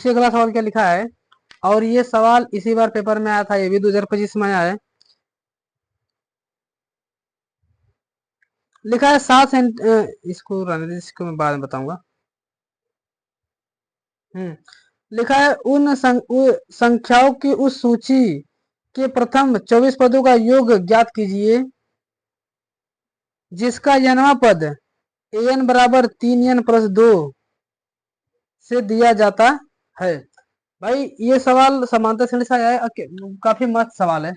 देखिए अगला सवाल क्या लिखा है, और ये सवाल इसी बार पेपर में आया था, ये भी 2025 में आया है। लिखा है इसको रहने दीजिए, इसको मैं बाद में बताऊंगा। लिखा है संख्याओं की उस सूची के प्रथम 24 पदों का योग ज्ञात कीजिए जिसका nवां पद an बराबर 3n+2 से दिया जाता है। भाई ये सवाल समांतर श्रेणी से आया है, काफी मस्त सवाल है।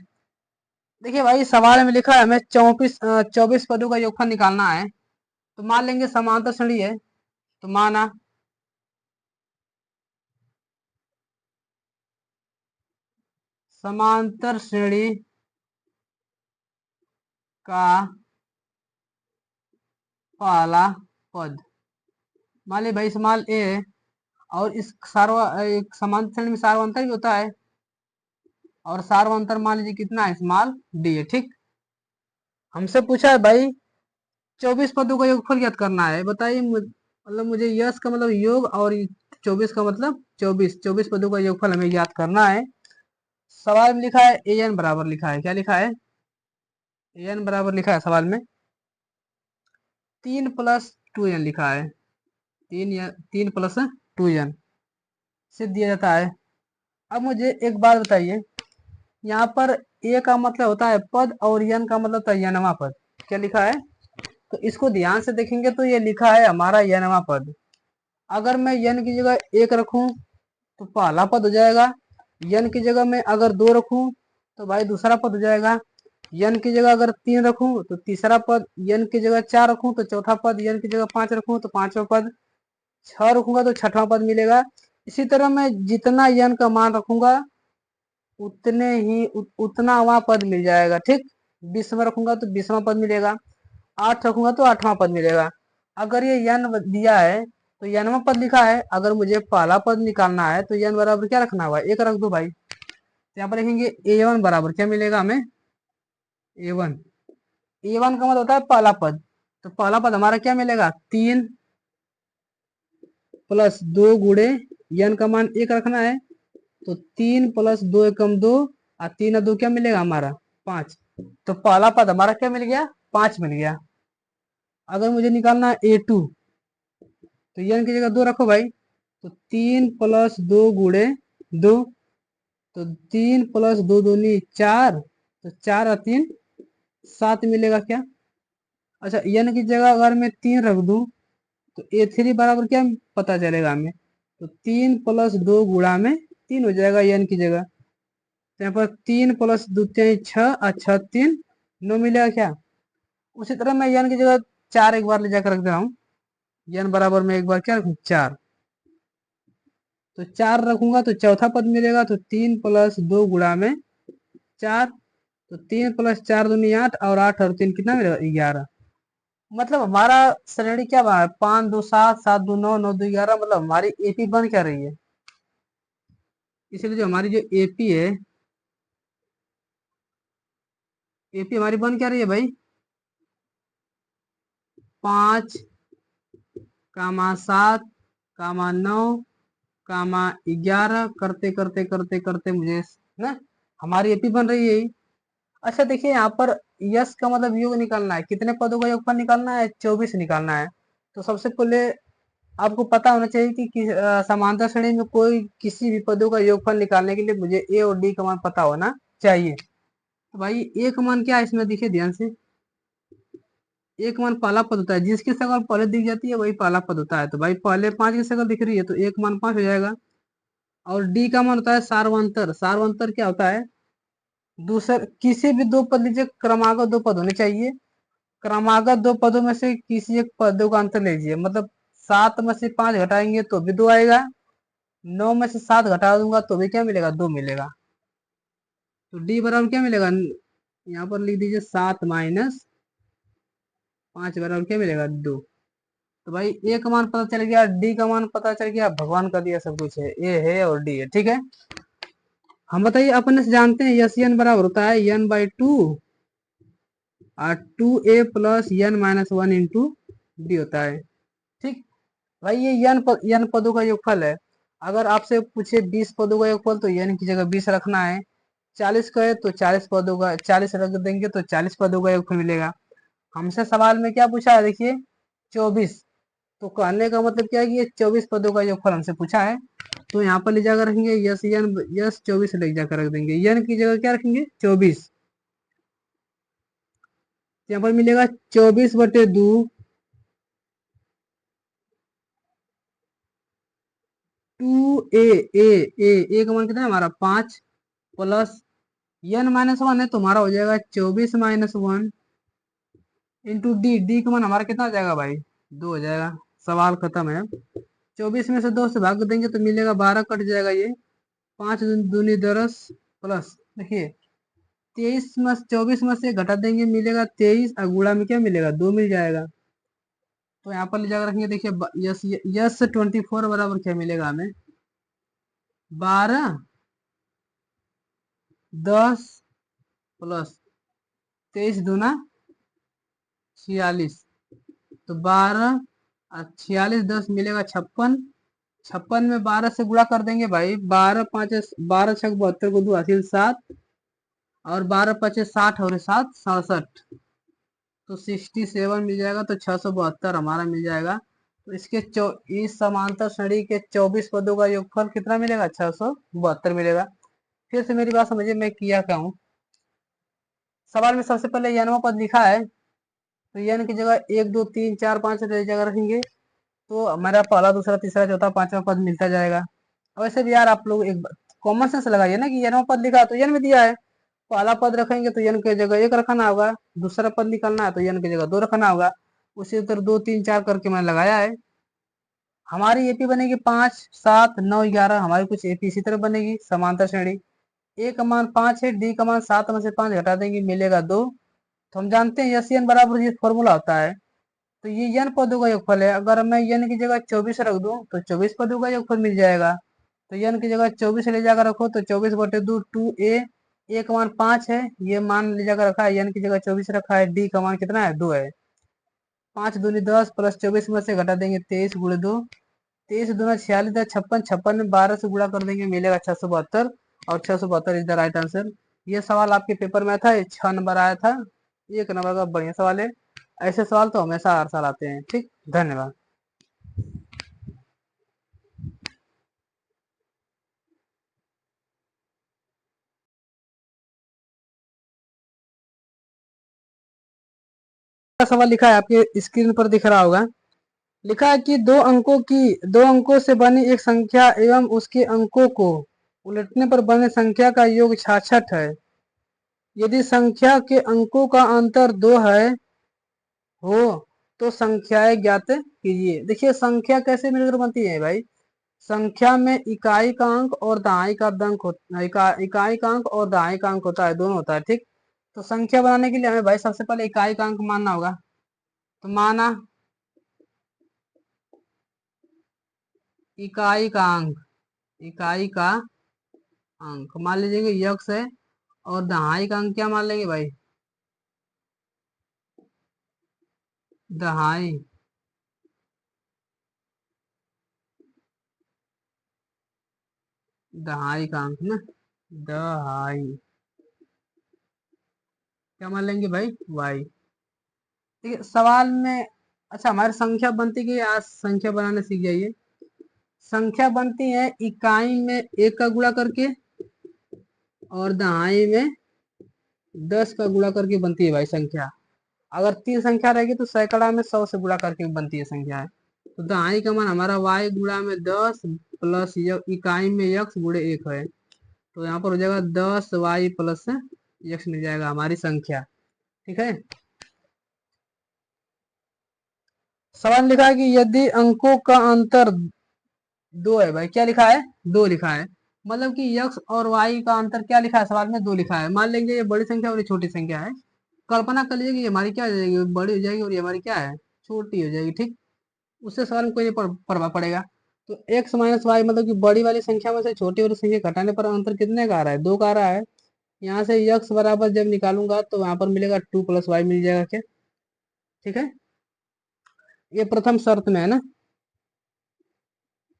देखिए भाई सवाल में लिखा है हमें 24 पदों का योगफल निकालना है। तो मान लेंगे समांतर श्रेणी है, तो माना समांतर श्रेणी का पहला पद, मान ली भाई समाल ए है, और इस एक समांतर श्रेणी में सार्वंतर भी होता है, और सार्वंतर मान लीजिए कितना है, स्मॉल डी है। ठीक, हमसे पूछा है भाई 24 पदों का योगफल ज्ञात करना है। बताइए मतलब मुझे यस का मतलब योग, और 24 का मतलब 24 पदों का योगफल हमें ज्ञात करना है। सवाल में लिखा है ए एन बराबर, लिखा है क्या, लिखा है ए एन बराबर, लिखा है सवाल में 3+2n लिखा है, 3+2n से दिया जाता है। अब मुझे एक बात बताइए, यहाँ पर ए का मतलब होता है पद, और यन का मतलब होता है यनवा पद। क्या लिखा है, तो इसको ध्यान से देखेंगे तो ये लिखा है हमारा यनवा पद। अगर मैं यन की जगह 1 रखूं तो पहला पद हो जाएगा, यन की जगह में अगर 2 रखूं तो भाई दूसरा पद हो जाएगा, यन की जगह अगर 3 रखूं तो तीसरा पद, यन की जगह 4 रखूं तो चौथा पद, यन की जगह 5 रखूं तो पांचवा पद, 6 रखूंगा तो छठवां पद मिलेगा। इसी तरह मैं जितना यन का मान रखूंगा उतने ही उतना वहां पद मिल जाएगा। ठीक, 20 में रखूंगा तो 20वां पद मिलेगा, 8 रखूंगा तो 8वां पद मिलेगा। अगर ये यन दिया है तो यनवा पद लिखा है, अगर मुझे पहला पद निकालना है तो यन बराबर क्या रखना होगा, 1 रख दो भाई। तो यहाँ पर लिखेंगे ए1 बराबर क्या मिलेगा हमें, ए1। ए1 का मतलब होता है पहला पद, तो पहला पद हमारा क्या मिलेगा, 3+2 गुणे यन का मान 1 रखना है, तो 3+2 एकम 2, और 3 और 2 क्या मिलेगा हमारा 5। तो पहला पद हमारा क्या मिल गया, 5 मिल गया। अगर मुझे निकालना है ए2, तो यन की जगह 2 रखो भाई, तो 3+2 गुणे 2, तो 3+2 दूनी 4, तो 4 और 3 7 मिलेगा क्या। अच्छा, यन की जगह अगर मैं 3 रख दूं तो ए3 बराबर क्या पता चलेगा हमें, तो 3+2 गुणा में 3 हो जाएगा यन की जगह। तो यहाँ पर 3+2 6, और 6 3 9 मिलेगा क्या। उसी तरह मैं यन की जगह 4 एक बार ले जाकर रख दे रहा हूँ, यन बराबर में एक बार क्या रखूँ 4, तो 4 रखूंगा तो चौथा पद मिलेगा, तो 3+2 गुणा में 4, तो 3+4 दूनी 8, और 8 और 3 कितना मिलेगा 11। मतलब हमारा श्रेणी क्या बना है, 5 2 7, 7 2 9, 9 2 11, मतलब हमारी एपी बन क्या रही है। इसलिए जो हमारी जो एपी है, एपी हमारी बन क्या रही है भाई, 5, 7, 9, 11 करते करते करते करते मुझे ना हमारी एपी बन रही है। अच्छा देखिए यहाँ पर यस का मतलब योग निकालना है, कितने पदों का योगफल निकालना है, 24 निकालना है। तो सबसे पहले आपको पता होना चाहिए कि समांतर श्रेणी में कोई किसी भी पदों का योगफल निकालने के लिए मुझे ए और डी का मान पता होना चाहिए। तो भाई ए का मान क्या है इसमें, देखिए ध्यान से, एक मान पहला पद होता है, जिसकी शकल पहले दिख जाती है वही पहला पद होता है। तो भाई पहले 5 की शकल दिख रही है तो एक मान 5 हो जाएगा। और डी का मान होता है सार्वंतर। सार्वंतर क्या होता है, दूसरे किसी भी दो पद लीजिए, क्रमागत दो पद होने चाहिए, क्रमागत दो पदों में से किसी एक पदों का अंतर लीजिए। मतलब 7 में से 5 घटाएंगे तो भी 2 आएगा, 9 में से 7 घटा दूंगा तो भी क्या मिलेगा, 2 मिलेगा। तो डी बराबर क्या मिलेगा, यहाँ पर लिख दीजिए 7-5 बराबर क्या मिलेगा, 2। तो भाई ए का मान पता चल गया, डी का मान पता चल गया, भगवान का दिया सब कुछ है, ए है और डी है। ठीक है, हम बताइए अपने से जानते हैं यस एन बराबर होता है n/2, और 2a+n-1 इंटू डी होता है। ठीक, भाई ये यन पदों का योगफल है। अगर आपसे पूछे 20 पदों का योगफल तो n की जगह 20 रखना है। 40 का है तो 40 पदों का 40 रख देंगे तो 40 पदों का योगफल मिलेगा। हमसे सवाल में क्या पूछा है देखिए 24, तो कहने का मतलब क्या है कि ये 24 पदों का योगफल हमसे पूछा है। तो यहाँ पर ले जाकर रखेंगे यस एन यस 24 ले जाकर रख देंगे, एन की जगह क्या रखेंगे 24। यहाँ पर मिलेगा 24/2 ए का मान कितना है हमारा 5 प्लस n-1 है तो हमारा हो जाएगा 24-1 इंटू डी का मान हमारा कितना हो जाएगा भाई 2 हो जाएगा। सवाल खत्म है। 24 में से 2 से भाग देंगे तो मिलेगा 12 कट जाएगा ये 5 दूनी 10 प्लस देखिए 23 में 24 में से घटा देंगे मिलेगा 23 और गुणा में क्या मिलेगा 2 मिल जाएगा। तो यहाँ पर ले जाकर रखेंगे देखिए यस यस 24 बराबर क्या मिलेगा हमें 12 10 प्लस 23 दूना 46 तो 12 और 46 10 मिलेगा 56। 56 में 12 से गुणा कर देंगे भाई 12 को 2 हासिल 7 और 12 5 60 और 7 67 तो 67 मिल जाएगा तो 672 हमारा मिल जाएगा। तो इसके इस समांतर श्रेणी के 24 पदों का योगफल कितना मिलेगा 672 मिलेगा। फिर से मेरी बात समझिए मैं किया क्या हूँ। सवाल में सबसे पहले यनवा पद लिखा है तो यन की जगह 1 2 3 4 5 जगह रखेंगे तो हमारा पहला दूसरा तीसरा चौथा पांचवा पद मिलता जाएगा। वैसे भी यार आप लोग एक कॉमन सेंस लगाइए ना कि यनवा पद लिखा है तो यन में दिया है, पहला पद रखेंगे तो यन की जगह 1 रखना होगा, दूसरा पद निकालना है तो यन की जगह 2 रखना होगा। उसी तरह 2 3 4 करके मैंने लगाया है। हमारी एपी बनेगी 5 7 9 11, हमारी कुछ एपी इसी तरह बनेगी समांतर श्रेणी। ए का मान 5 है, डी का मान 7 में से 5 घटा देंगे मिलेगा 2। तो हम जानते हैं यस एन बराबर ये फॉर्मूला होता है। तो ये n पदों का योगफल है, अगर मैं n की जगह 24 रख दूं तो 24 पदों का योगफल मिल जाएगा। तो n की जगह 24 ले जाकर रखो तो 24/2 2a का मान 5 है, ये मान ले जाकर रखा है n की जगह 24 रखा है, d का मान कितना है 2 है। 5 दूनी 10 प्लस 24 में से घटा देंगे 23 गुणे 2, 23 दूना 46 56, 56 में 12 से गुणा कर देंगे मिलेगा 672 और 672 इज द राइट आंसर। ये सवाल आपके पेपर में था, 6 नंबर आया था, 1 नंबर का बढ़िया सवाल है। ऐसे सवाल तो हमेशा हर साल आते हैं। ठीक, धन्यवाद। सवाल लिखा है आपके स्क्रीन पर दिख रहा होगा। लिखा है कि दो अंकों से बनी एक संख्या एवं उसके अंकों को उलटने पर बने संख्या का योग 66 है। यदि संख्या के अंकों का अंतर 2 है हो तो संख्याएं ज्ञात कीजिए। देखिए संख्या कैसे मिलकर बनती है भाई, संख्या में इकाई का अंक और दहाई का अंक होता इकाई का अंक और दहाई का अंक होता है, दोनों होता है। ठीक, तो संख्या बनाने के लिए हमें भाई सबसे पहले इकाई का अंक मानना होगा। तो माना इकाई का अंक, इकाई का अंक मान लीजिए यक्स है और दहाई का अंक क्या मान लेंगे भाई दहाई। दहाई का अंक ना दहाई क्या मान लेंगे भाई वाई। ठीक है, सवाल में अच्छा हमारी संख्या बनती गई, आज संख्या बनाने सीख जाइए। संख्या बनती है इकाई में 1 का गुणा करके और दहाई में 10 का गुणा करके बनती है भाई संख्या। अगर 3 संख्या रहेगी तो सैकड़ा में 100 से गुणा करके बनती है संख्या है। तो दहाई का मान हमारा y गुणा में 10 प्लस इकाई में x गुणे 1 है, तो यहाँ पर हो जाएगा 10y प्लस x मिल जाएगा हमारी संख्या। ठीक है, सवाल लिखा है कि यदि अंकों का अंतर 2 है भाई, क्या लिखा है 2 लिखा है, मतलब कि x और y का अंतर क्या लिखा है सवाल में 2 लिखा है। मान लेंगे ये बड़ी संख्या और ये छोटी संख्या है, कल्पना कर लीजिए कि ये हमारी क्या हो जाएगी बड़ी हो जाएगी और ये हमारी क्या है छोटी हो जाएगी। ठीक, उससे सवाल में कोई नहीं प्रभाव पड़ेगा। तो x माइनस वाई मतलब कि बड़ी वाली संख्या में से छोटी वाली संख्या घटाने पर अंतर कितने का आ रहा है 2 का आ रहा है। यहाँ से x बराबर जब निकालूंगा तो यहाँ पर मिलेगा 2 + y मिल जाएगा क्या। ठीक है, ये प्रथम शर्त में है ना,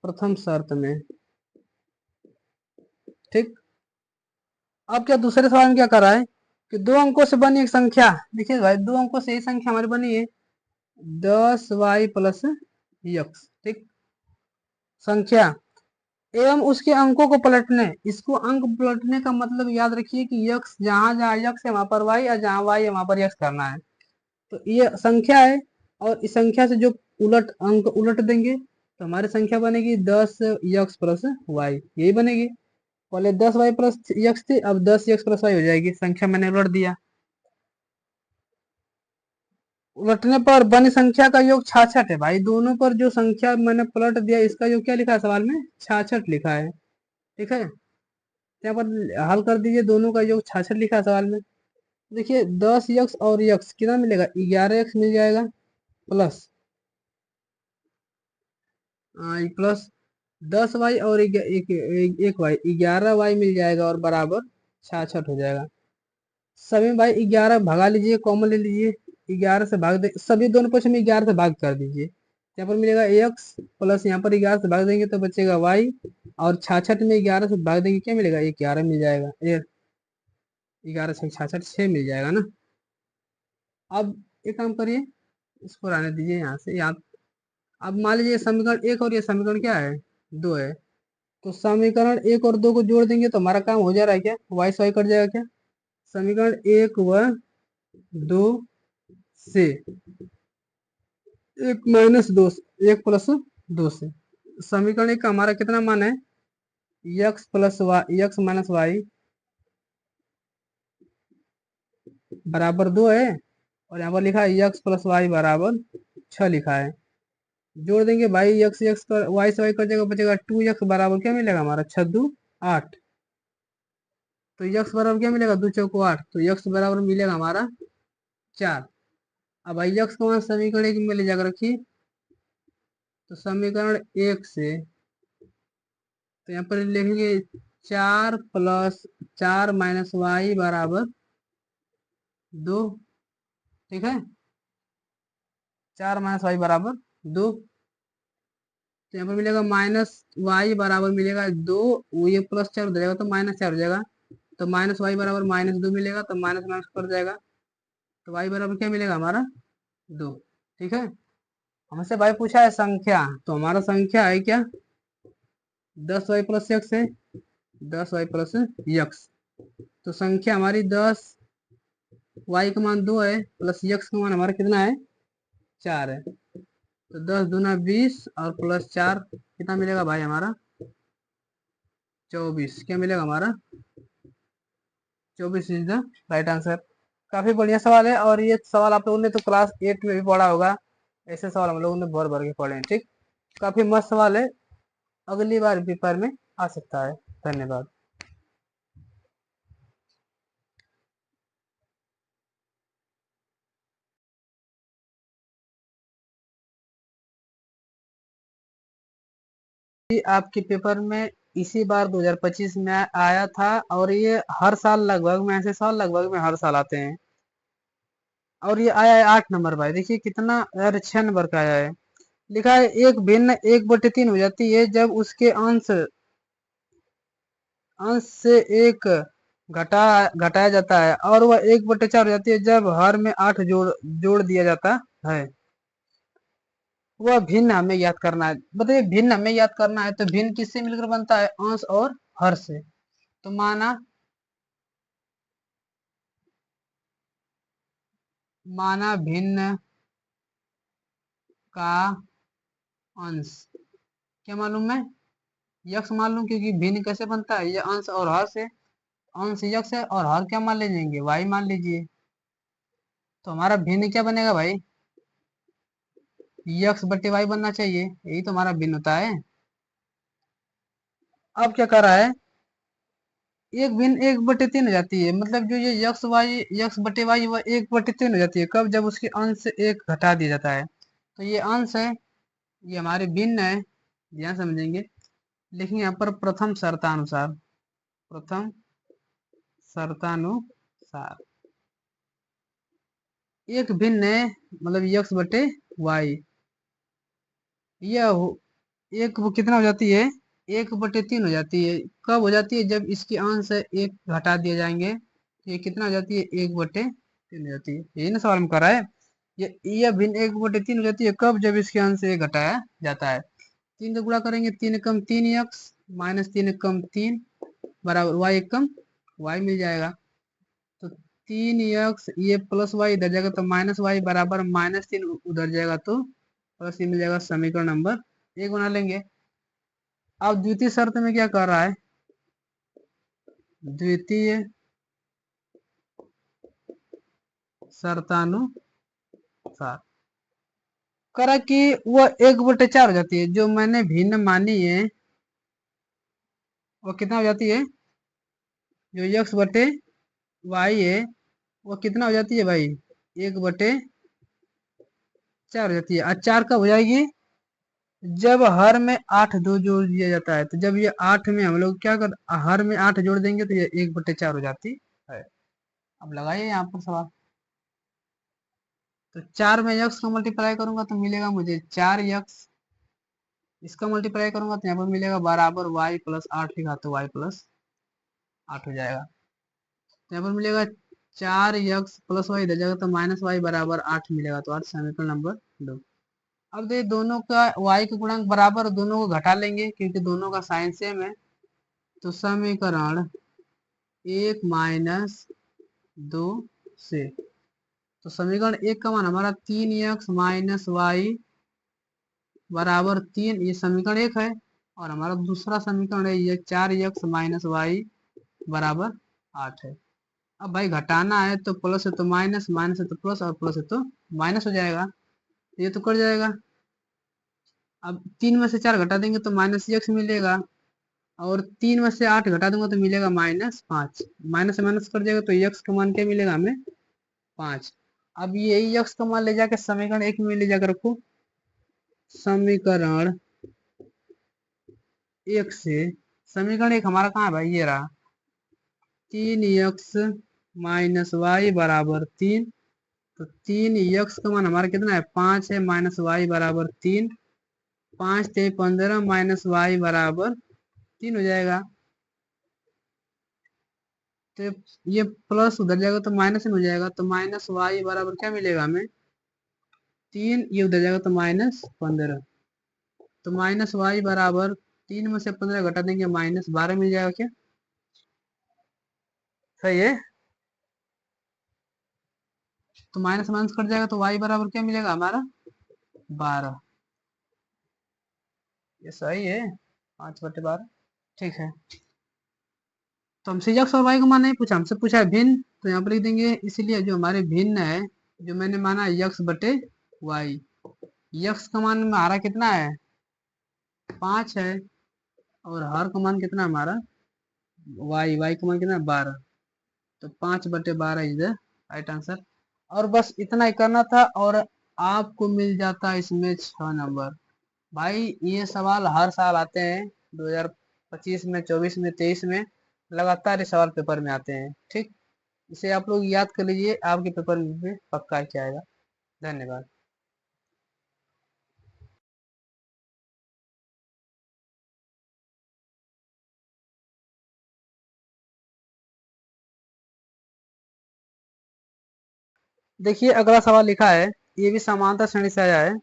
प्रथम शर्त में। ठीक। अब क्या दूसरे सवाल में क्या कर रहा है कि दो अंकों से बनी एक संख्या, देखिए भाई दो अंकों से ये संख्या हमारी बनी है 10y प्लस यक्स, ठीक, संख्या एवं उसके अंकों को पलटने, इसको अंक पलटने का मतलब याद रखिए कि यक्स जहां जहां यक्स है वहां पर वाई, और जहां वाई है वहां पर यक्स करना है। तो ये संख्या है और इस संख्या से जो उलट अंक उलट देंगे तो हमारी संख्या बनेगी 10 यक्स प्लस वाई, यही बनेगी। पहले 10y प्लस यक्स थी, अब 10 यक्स प्लस वाई हो जाएगी, संख्या मैंने उलट दिया। उलटने पर बनी संख्या का योग 66 है भाई, दोनों पर जो संख्या मैंने पलट दिया इसका योग क्या लिखा है सवाल में, 66 लिखा है, ठीक है। यहाँ पर हल कर दीजिए, दोनों का योग 66 लिखा है सवाल में। देखिए 10 यक्स और यक्स कितना मिलेगा, 11 यक्स मिल जाएगा प्लस प्लस 10 वाई और एक वाई, 11 वाई मिल जाएगा और बराबर 66 हो जाएगा। सभी भाई 11 भगा लीजिए, कॉमन ले लीजिए, 11 से भाग दे, सभी दोनों पक्ष में 11 से भाग कर दीजिए, यहाँ पर मिलेगा एक्स प्लस यहाँ पर 11 से भाग देंगे तो बचेगा वाई, और 66 में 11 से भाग देंगे क्या मिलेगा, 11 मिल जाएगा, 11 से 66 6 मिल जाएगा ना। अब एक काम करिए, इसको रहने दीजिए यहाँ से, यहाँ अब मान लीजिए समीकरण एक और ये समीकरण क्या है, दो है, तो समीकरण एक और दो को जोड़ देंगे तो हमारा काम हो जा रहा है क्या, वाई से वाई कट जाएगा क्या, समीकरण एक व दो से एक माइनस दो, एक प्लस दो से, समीकरण एक का हमारा कितना मान है, x plus Y, x minus Y बराबर दो है, और यहाँ पर लिखा है यक्स प्लस वाई बराबर 6 लिखा है। जोड़ देंगे भाई, यक्स यक्स कर वाई से वाई कर जाएगा, बचेगा 2 यक्स बराबर क्या मिलेगा हमारा 6 2 8, तो यक्स बराबर क्या मिलेगा 2 चौको 8, तो यक्स बराबर मिलेगा हमारा 4। अब भाई यक्स को मान समीकरण एक में ले जाकर रखिए, तो समीकरण एक से तो यहाँ पर लिखेंगे 4 प्लस 4 माइनस वाई बराबर 2, ठीक है, 4 माइनस वाई बराबर 2, तो यहाँ पर मिलेगा माइनस वाई बराबर मिलेगा 2, वो ये प्लस 4 हो जाएगा तो माइनस 4 हो जाएगा, तो माइनस वाई बराबर -2 मिलेगा, तो माइनस माइनस कर जाएगा, तो वाई बराबर क्या मिलेगा हमारा 2, ठीक है। हमसे भाई पूछा है संख्या, तो हमारा संख्या है क्या 10y प्लस यक्स है, 10y प्लस यक्स, तो संख्या हमारी 10y का मान 2 है प्लस यक्स का मान हमारा कितना है 4 है, तो 10 दूना 20 और प्लस 4 कितना मिलेगा भाई हमारा 24, क्या मिलेगा हमारा 24 इज द राइट आंसर। काफी बढ़िया सवाल है, और ये सवाल आप लोगों ने तो क्लास 8 में भी पढ़ा होगा, ऐसे सवाल हम लोगों ने भर भर के पढ़े हैं, ठीक। काफी मस्त सवाल है, अगली बार पेपर में आ सकता है। धन्यवाद। आपके पेपर में इसी बार 2025 में आया था, और ये हर साल लगभग में ऐसे साल लगभग में हर साल आते हैं, और ये आया है 8 नंबर भाई, देखिए कितना यार 6 नंबर का आया है। लिखा है एक भिन्न 1/3 हो जाती है जब उसके अंश अंश से एक घटाया जाता है, और वह 1/4 हो जाती है जब हर में 8 जोड़ दिया जाता है। वह भिन्न हमें याद करना है, बताइए भिन्न हमें याद करना है तो भिन्न किससे मिलकर बनता है, अंश और हर से। तो माना भिन्न का अंश क्या मालूम है, यक्स मान लूं, क्योंकि भिन्न कैसे बनता है, ये अंश और हर से, अंश यक्स है और हर क्या मान लीजिए वाई मान लीजिए, तो हमारा भिन्न क्या बनेगा भाई, यक्स बटे वाई बनना चाहिए, यही तो हमारा भिन्न होता है। अब क्या कर रहा है, एक भिन्न 1/3 हो जाती है, मतलब जो ये यक्स बटे वाई वह 1/3 हो जाती है, कब, जब उसके अंश से एक घटा दिया जाता है, तो ये अंश है, ये हमारे भिन्न है, ध्यान समझेंगे। लिखेंगे यहाँ पर प्रथम शर्तानुसार, प्रथम शर्तानुसार एक भिन्न है, मतलब यक्स बटे वाई, यह एक वो कितना हो जाती है 1/3 हो जाती है। कब हो जाती है? जब इसके अंश से एक घटा दिए जाएंगे तो ये कितना हो जाती है? 1/3 हो जाती है। यही ना सवाल में कर रहा है। ये भिन्न 1/3 हो जाती है कब? जब इसके अंश से एक घटाया जाता है। 3 का गुणा करेंगे, 3 एकम 3x माइनस 3 एकम 3 बराबर y एकम y मिल जाएगा। तो 3x ये प्लस वाई इधर जाएगा तो माइनस वाई बराबर -3 उधर जाएगा तो प्लस ये मिल जाएगा। समीकरण नंबर 1 बना लेंगे। अब द्वितीय शर्त में क्या कर रहा है? द्वितीय शर्तानुसार करा कि वह 1/4 हो जाती है। जो मैंने भिन्न मानी है वो कितना हो जाती है? जो x/y है वो कितना हो जाती है भाई? 1/4 हो जाती है। और 4 कब हो जाएगी? जब हर में 8 दो जोड़ दिया जाता है। तो जब ये 8 में हम लोग क्या कर, हर में 8 जोड़ देंगे तो ये 1/4 हो जाती है। अब लगाइए यहाँ पर सवाल। तो 4 में x का मल्टीप्लाई करूंगा तो मिलेगा मुझे 4x। इसका मल्टीप्लाई करूंगा तो यहाँ पर मिलेगा बराबर y प्लस 8 लिखा तो y प्लस 8 हो जाएगा। तो यहाँ पर मिलेगा 4x प्लस वाई इधर जाएगा तो माइनस वाई बराबर 8 मिलेगा। तो 8 समीकरण नंबर 2। अब दे दोनों का y का गुणांक बराबर, दोनों को घटा लेंगे क्योंकि दोनों का साइन सेम है। तो समीकरण 1 माइनस 2 से, तो समीकरण 1 का मान हमारा 3x माइनस वाई बराबर 3, ये समीकरण 1 है। और हमारा दूसरा समीकरण है ये 4x माइनस वाई बराबर 8 है। अब भाई घटाना है तो प्लस है तो माइनस, माइनस है तो प्लस और प्लस है तो माइनस हो जाएगा। ये तो कट जाएगा। अब 3 में से 4 घटा देंगे तो माइनस x मिलेगा। और 3 में से 8 घटा दूंगा तो मिलेगा -5। माइनस से माइनस कट जाएगा तो x का मान क्या मिलेगा हमें? 5। अब यही x का मान ले जाकर समीकरण 1 में ले जाकर रखो। समीकरण 1 से, समीकरण 1 हमारा कहाँ है भाई? ये रहा। 3x माइनस वाई बराबर 3। तो 3x का मान हमारा कितना है? 5 है। माइनस वाई बराबर 3। 5 × 15 माइनस वाई बराबर 3 हो जाएगा। तो ये प्लस उधर जाएगा तो माइनस हो जाएगा। तो माइनस वाई बराबर क्या मिलेगा हमें? 3। ये उधर जाएगा तो -15। तो माइनस वाई बराबर 3 में से 15 घटा देंगे -12 मिल जाएगा। क्या सही है? तो माइनस माइनस कट जाएगा तो वाई बराबर क्या मिलेगा हमारा? 12। ये सही है, 5/12। ठीक है। तो हमसे x और y का मान नहीं पूछा, हमसे पूछा है भिन्न। तो यहाँ पर लिख देंगे इसीलिए जो हमारे भिन्न है, जो मैंने माना x/y। x का मान हमारा कितना है? 5 है। और हर का मान कितना हमारा? y का मान कितना है? 12। तो 5/12 इज द राइट आंसर। और बस इतना ही करना था और आपको मिल जाता इसमें 6 नंबर। भाई ये सवाल हर साल आते हैं, 2025 में, 24 में, 23 में लगातार ये सवाल पेपर में आते हैं। ठीक, इसे आप लोग याद कर लीजिए, आपके पेपर में पक्का क्या आएगा। धन्यवाद। देखिए अगला सवाल लिखा है, ये भी समांतर श्रेणी से आया है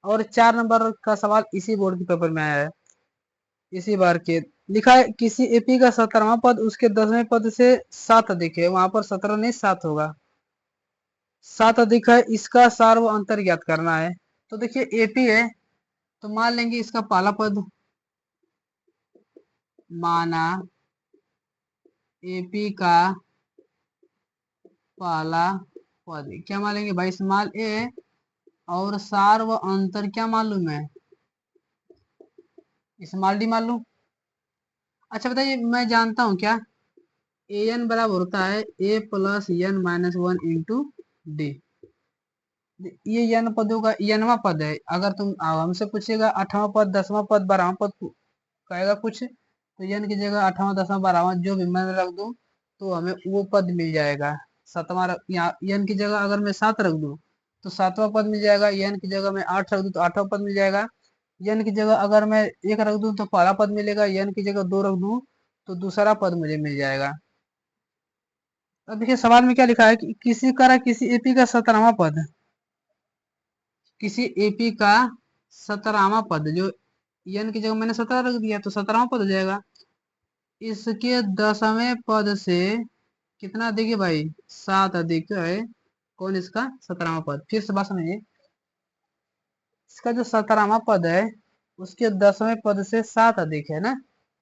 और 4 नंबर का सवाल इसी बोर्ड के पेपर में आया है इसी बार के। लिखा है किसी एपी का 17वां पद उसके 10वें पद से 7 अधिक है। वहां पर 17 नहीं 7 होगा। 7 अधिक है, इसका सार्व अंतर ज्ञात करना है। तो देखिए एपी है तो मान लेंगे इसका पहला पद माना एपी का पहला पद क्या मान लेंगे भाई? स्मॉल ए। और सार्व अंतर क्या मालूम है? स्मॉल डी मालूम। अच्छा बताइए, मैं जानता हूँ क्या? ए एन बराबर होता है A plus N minus 1 into D. ये एन पदों का एनवा पद है। अगर तुम हमसे पूछेगा 8वां पद, 10वां पद, 12वां पद कहेगा कुछ, तो एन की जगह 8वां, 10वां, 12वां जो भी मैं रख दूं तो हमें वो पद मिल जाएगा। 7वां यहाँ एन की जगह अगर मैं 7 रख दूं तो 7वां पद मिल जाएगा। एन की जगह मैं 8 रख दूं तो 8वां पद मिल जाएगा। n की जगह अगर मैं एक रख दूं तो पहला पद मिलेगा, n की जगह दो रख दूं तो दूसरा पद मुझे मिल जाएगा। अब देखिए सवाल में क्या लिखा है कि किसी करा किसी एपी का 17वां पद, किसी एपी का 17वां पद, जो n की जगह मैंने 17 रख दिया तो 17वां पद हो जाएगा। इसके 10वें पद से कितना अधिक है भाई, 7 अधिक है। कौन इसका 17वां पद, फिर से बात समझिए, इसका जो 17वां पद है उसके 10वें पद से 7 अधिक है ना,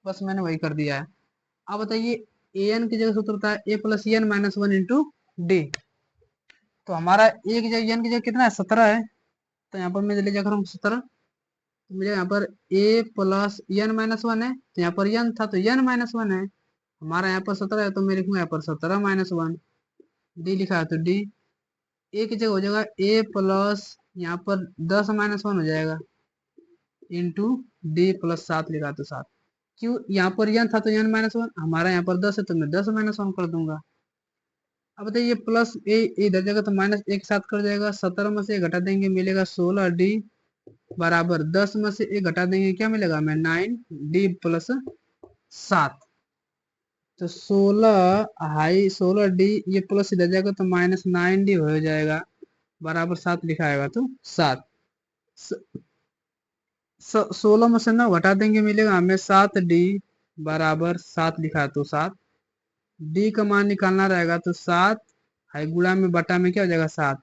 बस मैंने वही कर दिया है। अब बताइए ए एन की जगह सूत्र होता है A plus N minus one into D. तो हमारा ए की जगह एन की जगह कितना है, 17 है, तो यहाँ पर मैं ले जाकर हम 17, तो मुझे यहाँ पर ए प्लस एन माइनस वन है, तो यहाँ पर एन था तो एन माइनस वन है, हमारा यहाँ पर 17 है तो मैं लिखूंगा यहाँ पर 17 माइनस वन। डी लिखा है तो डी, ए की जगह हो जाएगा ए प्लस यहाँ पर 10 माइनस वन हो जाएगा इंटू डी प्लस 7 लिखा तो 7। क्यों, यहाँ पर एन था तो एन माइनस वन, हमारा यहाँ पर 10 है तो मैं 10 माइनस वन कर दूंगा। अब बताइए प्लस ए इधर जाएगा तो माइनस एक साथ कर जाएगा, 17 में से एक घटा देंगे मिलेगा 16 डी बराबर 10 में से एक घटा देंगे क्या मिलेगा हमें 9 डी प्लस 7। तो 16 हाई 16 डी, ये प्लस इधर जाएगा तो माइनस 9 डी हो जाएगा बराबर 7 लिखा आएगा तो 7। 16 में से 9 घटा देंगे मिलेगा हमें 7 डी बराबर 7 लिखा है तो 7। डी का मान निकालना रहेगा तो 7 है गुणा में बटा में क्या हो जाएगा 7,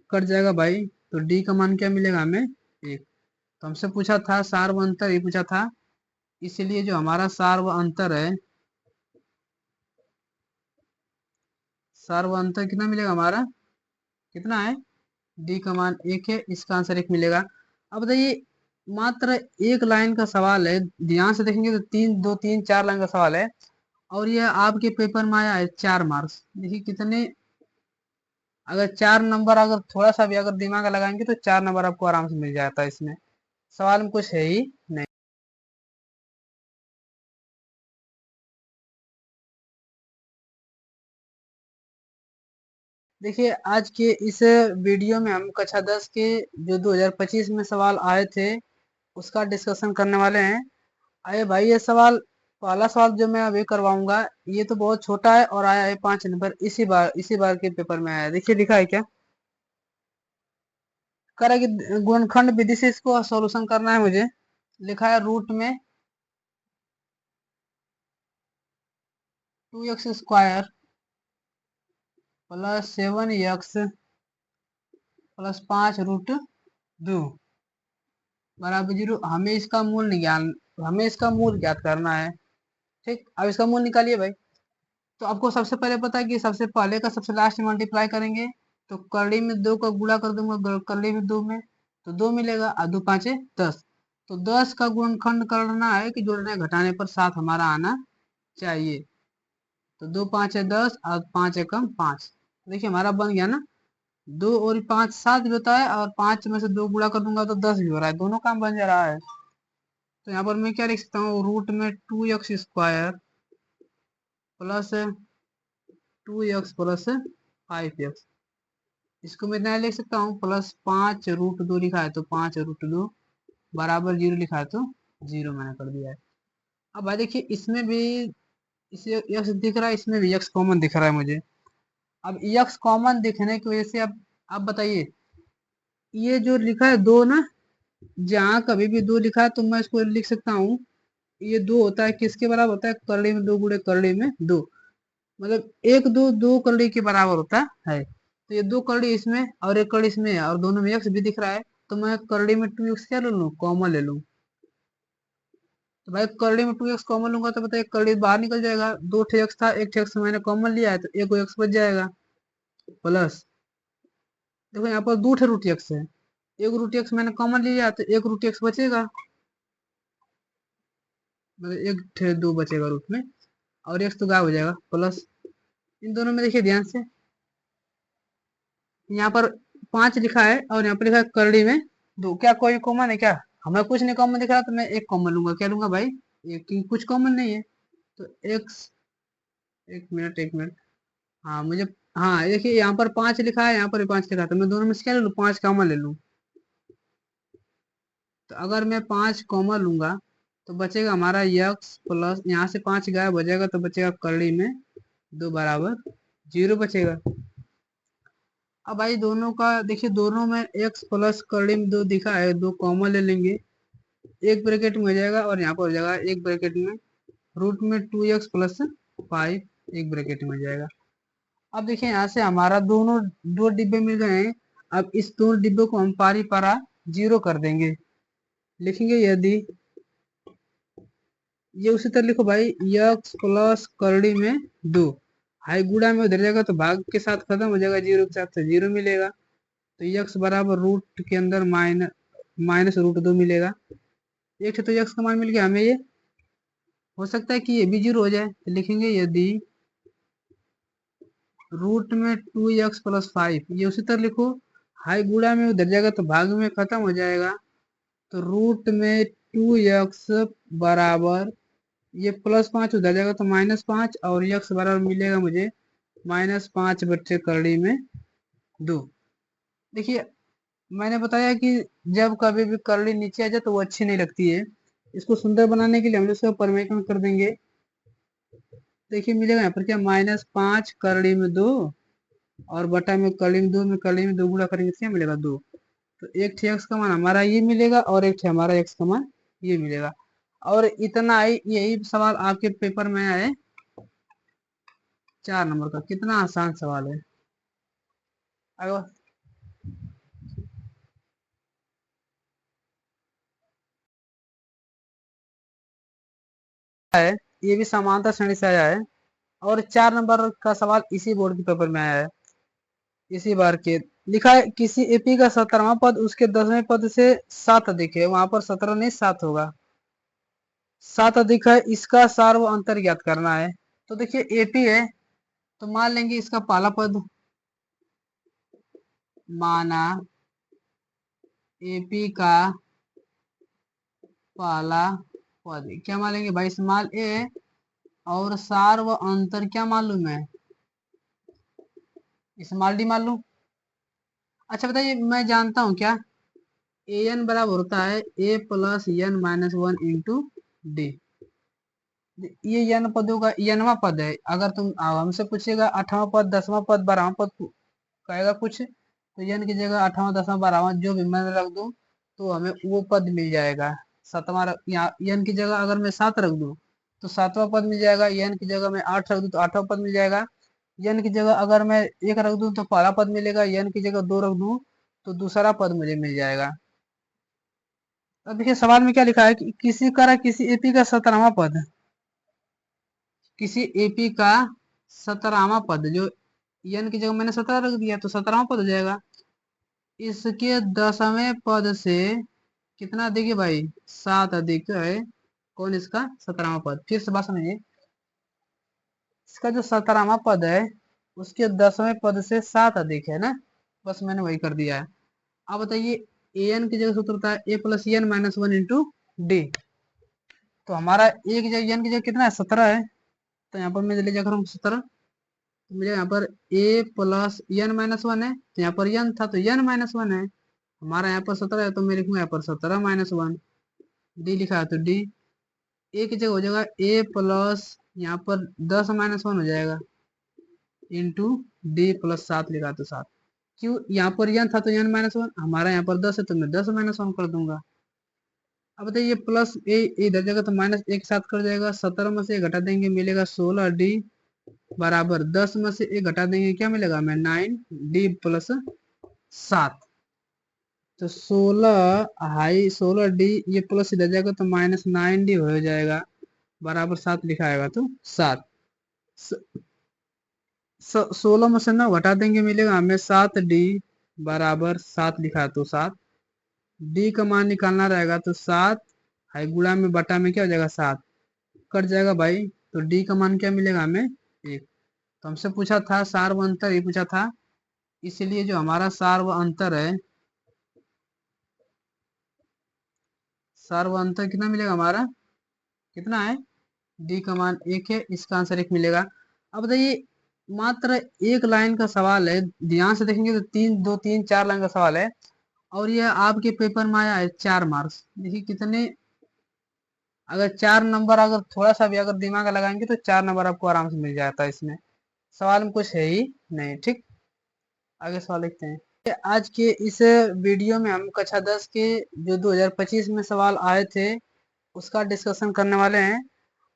कट जाएगा भाई, तो डी का मान क्या मिलेगा हमें 1। तो हमसे पूछा था सार्व अंतर, ये पूछा था, इसलिए जो हमारा सार्व अंतर है, सार्व अंतर कितना मिलेगा हमारा, कितना है, डी का मान 1 है, इसका आंसर 1 मिलेगा। अब बताइए मात्र एक लाइन का सवाल है, ध्यान से देखेंगे तो 4 लाइन का सवाल है, और ये आपके पेपर में आया है 4 मार्क्स। देखिए कितने, अगर 4 नंबर अगर थोड़ा सा भी अगर दिमाग लगाएंगे तो 4 नंबर आपको आराम से मिल जाता है इसमें, सवाल में कुछ है ही नहीं। देखिए आज के इस वीडियो में हम कक्षा 10 के जो 2025 में सवाल आए थे उसका डिस्कशन करने वाले हैं। आइए भाई, ये सवाल, पहला सवाल जो मैं अभी करवाऊंगा ये तो बहुत छोटा है और आया है 5 नंबर, इसी बार के पेपर में आया है। देखिए लिखा है क्या, कह रहा है कि गुणनखंड विधि से इसको सॉल्यूशन करना है मुझे। लिखा है रूट में 2x square plus 7x plus 5 root 2 बराबर 0। हमें इसका मूल ज्ञात करना है। ठीक, अब इसका मूल निकालिए भाई। तो आपको सबसे पहले पता है कि सबसे पहले का सबसे लास्ट में मल्टीप्लाई करेंगे, तो करड़ी में 2 का गुणा कर दूंगा, करड़ी में 2 में तो 2 मिलेगा और 2 5 10। तो 10 का गुणनखंड करना है कि जोड़ने घटाने पर 7 हमारा आना चाहिए। तो 2 5 10 और 5 एकम 5, देखिए हमारा बन गया ना, 2 और 5 7 भी होता है, और 5 में से 2 गुणा कर दूंगा तो 10 भी हो रहा है, दोनों काम बन जा रहा है। तो यहाँ पर मैं क्या लिख सकता हूँ, रूट में 2x square plus 2x plus 5x, इसको मैं इतना लिख सकता हूँ प्लस 5 रूट 2 लिखा है तो 5 रूट 2 बराबर 0 लिखा है तो 0 मैंने कर दिया है। अब भाई देखिए इसमें भी इसे x दिख रहा है, इसमें भी x कॉमन दिख रहा है मुझे। अब x कॉमन दिखने की वजह से अब बताइए, ये जो लिखा है 2 ना, जहाँ कभी भी 2 लिखा है तो मैं इसको लिख सकता हूँ, ये 2 होता है किसके बराबर होता है, करड़ी में 2 गुणे करड़ी में 2, मतलब 1 2 2 करड़ी के बराबर होता है। तो ये 2 करड़ी इसमें और 1 करड़ी इसमें है और दोनों में x भी दिख रहा है, तो मैं करड़ी में 2x क्या ले लूँ, कॉमन ले लूँ। तो भाई करड़ी में 2x कॉमन लूंगा तो बताइए करड़ी बाहर निकल जाएगा, 2 x था, 1 x मैंने कॉमन लिया है तो 1 x बच जाएगा, प्लस देखो यहाँ पर 2 रूट x है, 1 रूट x मैंने कॉमन लिया तो 1 रूट x बचेगा, मतलब 1 2 बचेगा रूट में, और x तो गायब हो जाएगा, प्लस इन दोनों में देखिए ध्यान से, यहाँ पर 5 लिखा है और यहाँ पर लिखा है करड़ी में 2, क्या कोई कॉमन है क्या, हमें कुछ नहीं कॉमन दिख रहा तो मैं एक कॉमन लूंगा, क्या लूंगा भाई, एक, कुछ कॉमन नहीं है तो x, एक मिनट, हाँ मुझे, हाँ देखिए यहाँ पर 5 लिखा है यहाँ पर भी 5 लिखा है, तो मैं दोनों में से क्या ले लूँ, 5 कॉमन ले लूँ। तो अगर मैं 5 कॉमन लूंगा तो बचेगा हमारा यक्स प्लस, यहाँ से 5 गायब हो जाएगा तो बचेगा करड़ी में 2 बराबर 0 बचेगा। अब भाई दोनों का देखिए, दोनों में x प्लस करड़ी में 2 दिखा है, 2 कॉमन ले लेंगे, एक ब्रैकेट में हो जाएगा और यहाँ पर हो जाएगा एक ब्रैकेट में रूट में 2x प्लस 5 एक ब्रैकेट में हो जाएगा। अब देखिए यहाँ से हमारा दोनों 2 डिब्बे मिल गए हैं। अब इस 2 डिब्बे को हम पारी पारा 0 कर देंगे, लिखेंगे यदि, ये उसी तरह लिखो भाई, x प्लस करड़ी में 2, हाई गुड़ा में उधर जाएगा तो भाग के साथ खत्म हो जाएगा, 0 के साथ तो 0 मिलेगा, तो x बराबर रूट के अंदर माइनस रूट 2 मिलेगा। एक तो x का मान मिल गया हमें, ये हो सकता है कि ये भी 0 हो जाए, तो लिखेंगे यदि रूट में 2x प्लस 5, ये उसी तरह लिखो, हाई गुड़ा में उधर जाएगा तो भाग में खत्म हो जाएगा, तो रूट में 2x बराबर, ये प्लस 5 उधर जाएगा तो -5 और x बराबर मिलेगा मुझे -5 बट्टे करड़ी में 2। देखिए मैंने बताया कि जब कभी भी करड़ी नीचे आ जाए तो वो अच्छी नहीं लगती है, इसको सुंदर बनाने के लिए हम इसका परिवर्तन कर देंगे। देखिए मिलेगा यहाँ पर क्या, -5 करड़ी में 2 और बटा में करड़ी में 2, में करड़ी में 2 गुणा करेंगे तो क्या मिलेगा 2, तो एक थे एक्स का मान हमारा ये मिलेगा और एक थे हमारा एक्स का मान ये मिलेगा। और इतना ही, यही सवाल आपके पेपर में आए 4 नंबर का, कितना आसान सवाल है। अगर है, ये भी समांतर श्रेणी से आया है और 4 नंबर का सवाल इसी बोर्ड के पेपर में आया है इसी बार के। लिखा है किसी एपी का 17वां पद उसके 10वें पद से 7 अधिक है, वहां पर 17 नहीं 7 होगा, 7 अधिक है, इसका सार्व अंतर ज्ञात करना है। तो देखिए एपी है तो मान लेंगे इसका पहला पद, माना एपी का पहला पद, क्या मान लेंगे भाई, स्मॉल ए, और सार्व अंतर क्या मालूम है, स्मॉल डी मालूम। अच्छा बताइए, मैं जानता हूँ क्या, ए एन बराबर होता है A plus N minus 1 into D. ये एन पदों का एनवा पद है, अगर तुम हमसे पूछेगा 8वां पद 10वां पद 12वां पद कहेगा कुछ, तो एन की जगह 8वां 10वां 12वां जो भी मैं रख दूं तो हमें वो पद मिल जाएगा। 7वां यहाँ एन की जगह अगर मैं 7 रख दूं तो 7वां पद मिल जाएगा, एन की जगह मैं 8 रख दूं तो 8वां पद मिल जाएगा, एन की जगह अगर मैं 1 रख दूं तो पहला पद मिलेगा, एन की जगह 2 रख दूं तो दूसरा पद मुझे मिल जाएगा। अब देखिए सवाल में क्या लिखा है कि किसी करा किसी एपी का 17वां पद, किसी एपी का 17वां पद, जो एन की जगह मैंने 17 रख दिया तो 17वां पद हो जाएगा, इसके 10वें पद से कितना अधिक है भाई, 7 अधिक है, कौन इसका 17वां पद। फिर से बात समझिए, इसका जो 17वां पद है उसके 10वें पद से 7 अधिक है ना, बस मैंने वही कर दिया है। अब बताइए ए एन की जगह सूत्र होता है A plus N minus 1 into D, तो हमारा ए की जगह एन की जगह कितना है 17 है, तो यहाँ पर मैं ले जाकर 17, तो मुझे यहाँ पर ए प्लस एन माइनस 1 है, तो यहाँ पर एन था तो एन माइनस 1 है, हमारा यहाँ पर 17 है तो मैं लिखूंगा यहाँ पर 17 माइनस 1, डी लिखा है तो डी, ए की जगह हो जाएगा ए प्लस यहाँ पर 10 माइनस 1 हो जाएगा इंटू डी प्लस 7 लिखा तो 7, क्यों यहाँ पर एन था तो एन माइनस 1, हमारा यहाँ पर 10 है तो मैं 10 माइनस 1 कर दूंगा। अब बताइए प्लस ए इधर जाएगा तो माइनस एक साथ कर जाएगा, 17 में से घटा देंगे मिलेगा 16 डी बराबर 10 में से एक घटा देंगे क्या मिलेगा हमें 9 डी प्लस 7, तो 16 हाई 16 डी, ये प्लस इधर जाएगा तो माइनस 9 डी हो जाएगा बराबर 7 लिखा आएगा तो 7, 16 में से 9 घटा देंगे मिलेगा हमें 7 डी बराबर 7 लिखा है तो 7, डी का मान निकालना रहेगा तो 7 हाई गुणा में बटा में क्या हो जाएगा 7 कट जाएगा भाई, तो डी का मान क्या मिलेगा हमें 1। तो हमसे पूछा था सार्व अंतर, ये पूछा था, इसलिए जो हमारा सार्व अंतर है, सार्व अंतर कितना मिलेगा हमारा, कितना है, डी का मान 1 है, इसका आंसर 1 मिलेगा। अब बताइए मात्र एक लाइन का सवाल है, ध्यान से देखेंगे तो 3 2 3 4 लाइन का सवाल है और ये आपके पेपर में आया है 4 मार्क्स। देखिए कितने, अगर 4 नंबर अगर थोड़ा सा भी अगर दिमाग लगाएंगे तो 4 नंबर आपको आराम से मिल जाता है इसमें। सवाल में कुछ है ही नहीं। ठीक, आगे सवाल लिखते हैं। आज के इस वीडियो में हम कक्षा 10 के जो 2025 में सवाल आए थे उसका डिस्कशन करने वाले हैं।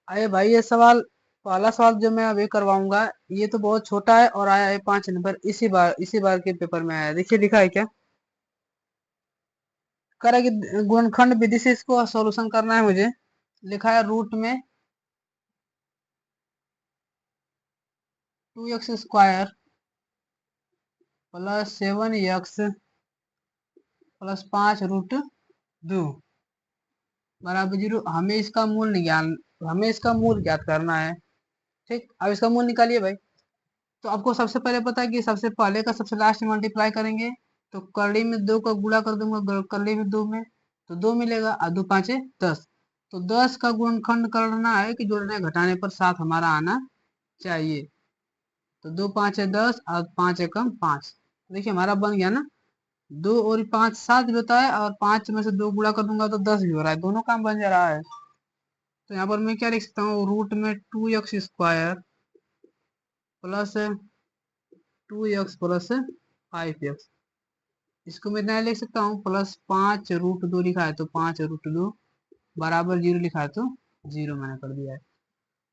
आइए भाई, ये सवाल, पहला सवाल जो मैं अभी करवाऊंगा ये तो बहुत छोटा है और आया है 5 नंबर, इसी बार के पेपर में आया है। देखिए लिखा है क्या, करा कि गुणनखंड विधि से इसको सॉल्यूशन करना है मुझे। लिखा है रूट में 2x² प्लस 7x + 5√2 बराबर 0। हमें इसका मूल ज्ञात करना है। ठीक, अब इसका मूल निकालिए भाई। तो आपको सबसे पहले पता है कि सबसे पहले का सबसे लास्ट में मल्टीप्लाई करेंगे तो करड़ी में 2 का गुणा कर दूंगा, करड़ी में 2 में तो 2 मिलेगा और 2 5 10। तो 10 का गुणनखंड करना है कि जोड़ने घटाने पर 7 हमारा आना चाहिए। तो 2 5 10 और 5 एकम 5। देखिए हमारा बन गया ना, 2 और 5 7 भी होता है और 5 में से 2 गुणा कर दूंगा तो 10 भी हो रहा है, दोनों काम बन जा रहा है। तो यहाँ पर मैं क्या लिख सकता हूँ, रूट में 2x² plus 2x plus 5x, इसको मैं इतना लिख सकता हूँ प्लस 5√2 लिखा है तो 5√2 बराबर 0 लिखा है तो 0 मैंने कर दिया है।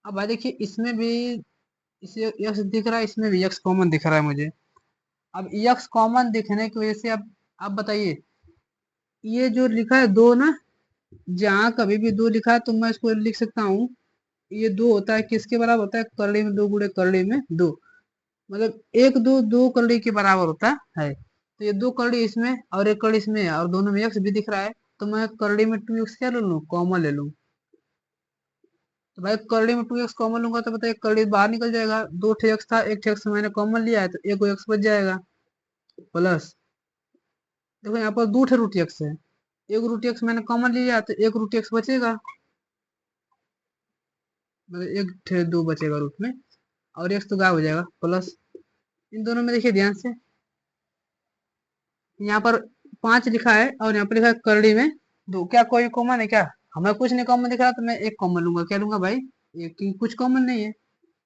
अब भाई देखिए इसमें भी इसे यक्स दिख रहा है, इसमें भी यक्स कॉमन दिख रहा है मुझे। अब यक्स कॉमन दिखने की वजह से अब आप बताइए, ये जो लिखा है 2 ना, जहाँ कभी भी 2 लिखा है तो मैं इसको लिख सकता हूँ, ये 2 होता है किसके बराबर होता है, करड़ी में 2 गुणे करड़ी में 2, मतलब 1 2 2 करड़ी के बराबर होता है। तो ये 2 करड़ी इसमें और 1 करड़ी इसमें है और दोनों में एक्स भी दिख रहा है, तो मैं करड़ी में 2x क्या ले लूँ, कॉमन ले लूँ। तो भाई करड़ी में 2x कॉमन लूंगा तो बताइए करड़ी बाहर निकल जाएगा, 2 एक्स था, 1 एक्स मैंने कॉमन लिया है तो 1 एक्स बच जाएगा। प्लस देखो यहाँ पर 2 रूट एक्स है, 1 रूट एक्स मैंने कॉमन लिया तो 1 रूट एक्स बचेगा, मतलब 1 2 बचेगा रूट में और एक्स तो गायब हो जाएगा। प्लस इन दोनों में देखिए ध्यान से, यहाँ पर 5 लिखा है और यहाँ पर लिखा है करड़ी में 2, क्या कोई कॉमन है क्या, हमें कुछ नहीं कॉमन दिख रहा तो मैं एक कॉमन लूंगा, क्या लूंगा भाई, एक, कुछ कॉमन नहीं है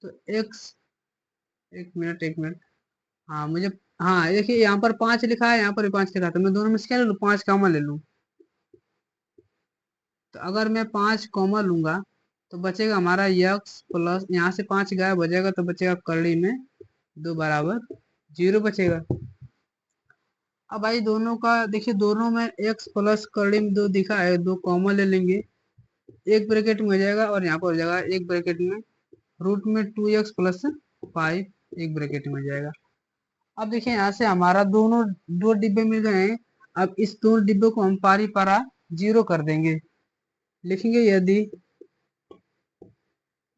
तो एक्स, एक मिनट, हाँ मुझे, हाँ देखिए यहाँ पर 5 लिखा है, यहाँ पर भी 5 लिखा है तो मैं दोनों में से क्या ले लूँ, 5 कॉमन ले लूँ। तो अगर मैं 5 कॉमन लूंगा तो बचेगा हमारा यक्स प्लस, यहाँ से 5 गायब हो जाएगा तो बचेगा करड़ी में 2 बराबर 0 बचेगा। अब भाई दोनों का देखिए, दोनों में x प्लस करड़ी में 2 दिखा है, 2 कॉमन ले लेंगे, एक ब्रैकेट में हो जाएगा और यहाँ पर हो जाएगा एक ब्रैकेट में रूट में 2x + 5 एक ब्रैकेट में हो जाएगा। अब देखिए यहाँ से हमारा दोनों 2 डिब्बे मिल गए हैं। अब इस 2 डिब्बे को हम पारी पारा 0 कर देंगे, लिखेंगे यदि,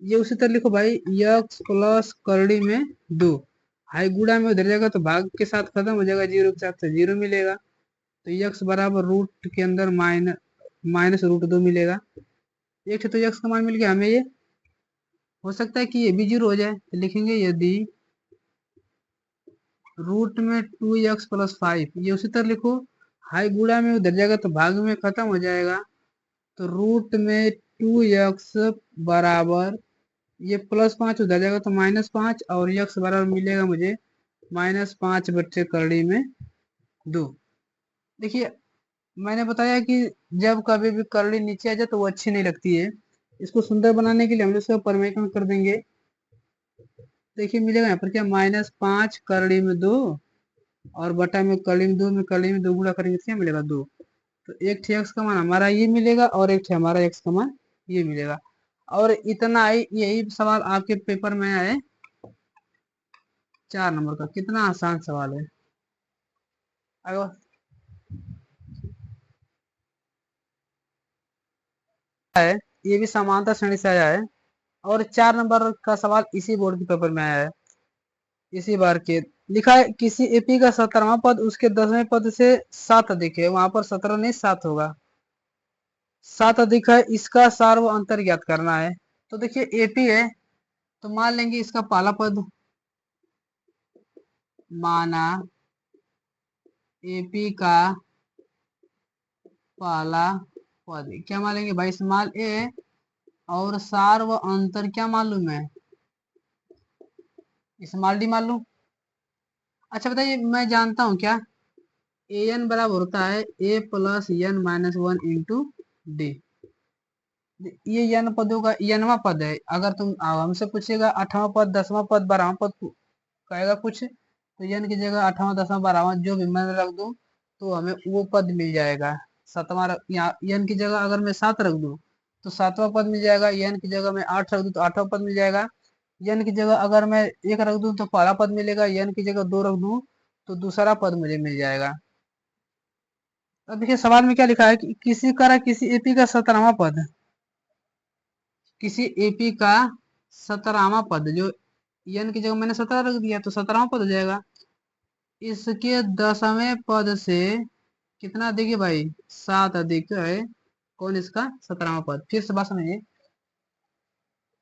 ये उसी तरह लिखो भाई, x प्लस करड़ी में 2, हाई गुणा में उधर जाएगा तो भाग के साथ खत्म हो जाएगा, 0 के साथ तो 0 मिलेगा। तो x बराबर रूट के अंदर -√2 मिलेगा। एक तो x का मान मिल गया हमें, ये हो सकता है कि ये भी 0 हो जाए तो लिखेंगे यदि रूट में 2x + 5, ये उसी तरह लिखो, हाई गुणा में उधर जाएगा तो भाग में खत्म हो जाएगा, तो रूट में 2x बराबर, ये +5 उधर जाएगा तो -5 और x बराबर मिलेगा मुझे -5 बट्टे करड़ी में 2। देखिए मैंने बताया कि जब कभी भी करड़ी नीचे आ जाए तो वो अच्छी नहीं लगती है, इसको सुंदर बनाने के लिए हम इसका परिवर्तन कर देंगे। देखिए मिलेगा यहाँ पर क्या, -5 करड़ी में 2 और बटा में करड़ी में 2 गुणा करेंगे तो क्या मिलेगा 2। तो एक थे एक्स का मान हमारा ये मिलेगा और एक थे हमारा एक्स का मान ये मिलेगा। और इतना ही, यही सवाल आपके पेपर में आए 4 नंबर का, कितना आसान सवाल है। अगर है, ये भी समानता श्रेणी से आया है और 4 नंबर का सवाल इसी बोर्ड के पेपर में आया है इसी बार के। लिखा है किसी एपी का 17वां पद उसके 10वें पद से 7 अधिक है, वहां पर 17 नहीं 7 होगा, 7 अधिक है, इसका सार व अंतर ज्ञात करना है। तो देखिए एपी है तो मान लेंगे इसका पहला पद माना एपी का पहला पद क्या मान लेंगे भाई, स्मॉल ए, और सार व अंतर क्या मालूम है, स्मॉल डी मालूम। अच्छा बताइए, मैं जानता हूँ क्या, ए एन बराबर होता है A plus N minus one into D. ये एन पदों का एनवा पद है। अगर तुम हमसे पूछेगा 8वां पद, 10वां पद, 12वां पद कहेगा कुछ, तो एन की जगह 8वां, 10वां, 12वां जो भी मैं रख दूं तो हमें वो पद मिल जाएगा। 7वां यहाँ एन की जगह अगर मैं 7 रख दूं तो 7वां पद मिल जाएगा, एन की जगह मैं 8 रख दूं तो 8वां पद मिल जाएगा। एन की जगह अगर मैं 1 रख दूं तो पहला पद मिलेगा, एन की जगह 2 रख दूं तो दूसरा पद मुझे मिल जाएगा। अब देखिए सवाल में क्या लिखा है कि किसी तरह किसी एपी का 17वां पद, किसी एपी का 17वां पद, जो एन की जगह मैंने 17 रख दिया तो 17वां पद हो जाएगा। इसके 10वें पद से कितना देखिए भाई, 7 अधिक है कौन, इसका 17वां पद। फिर से बात समझिए,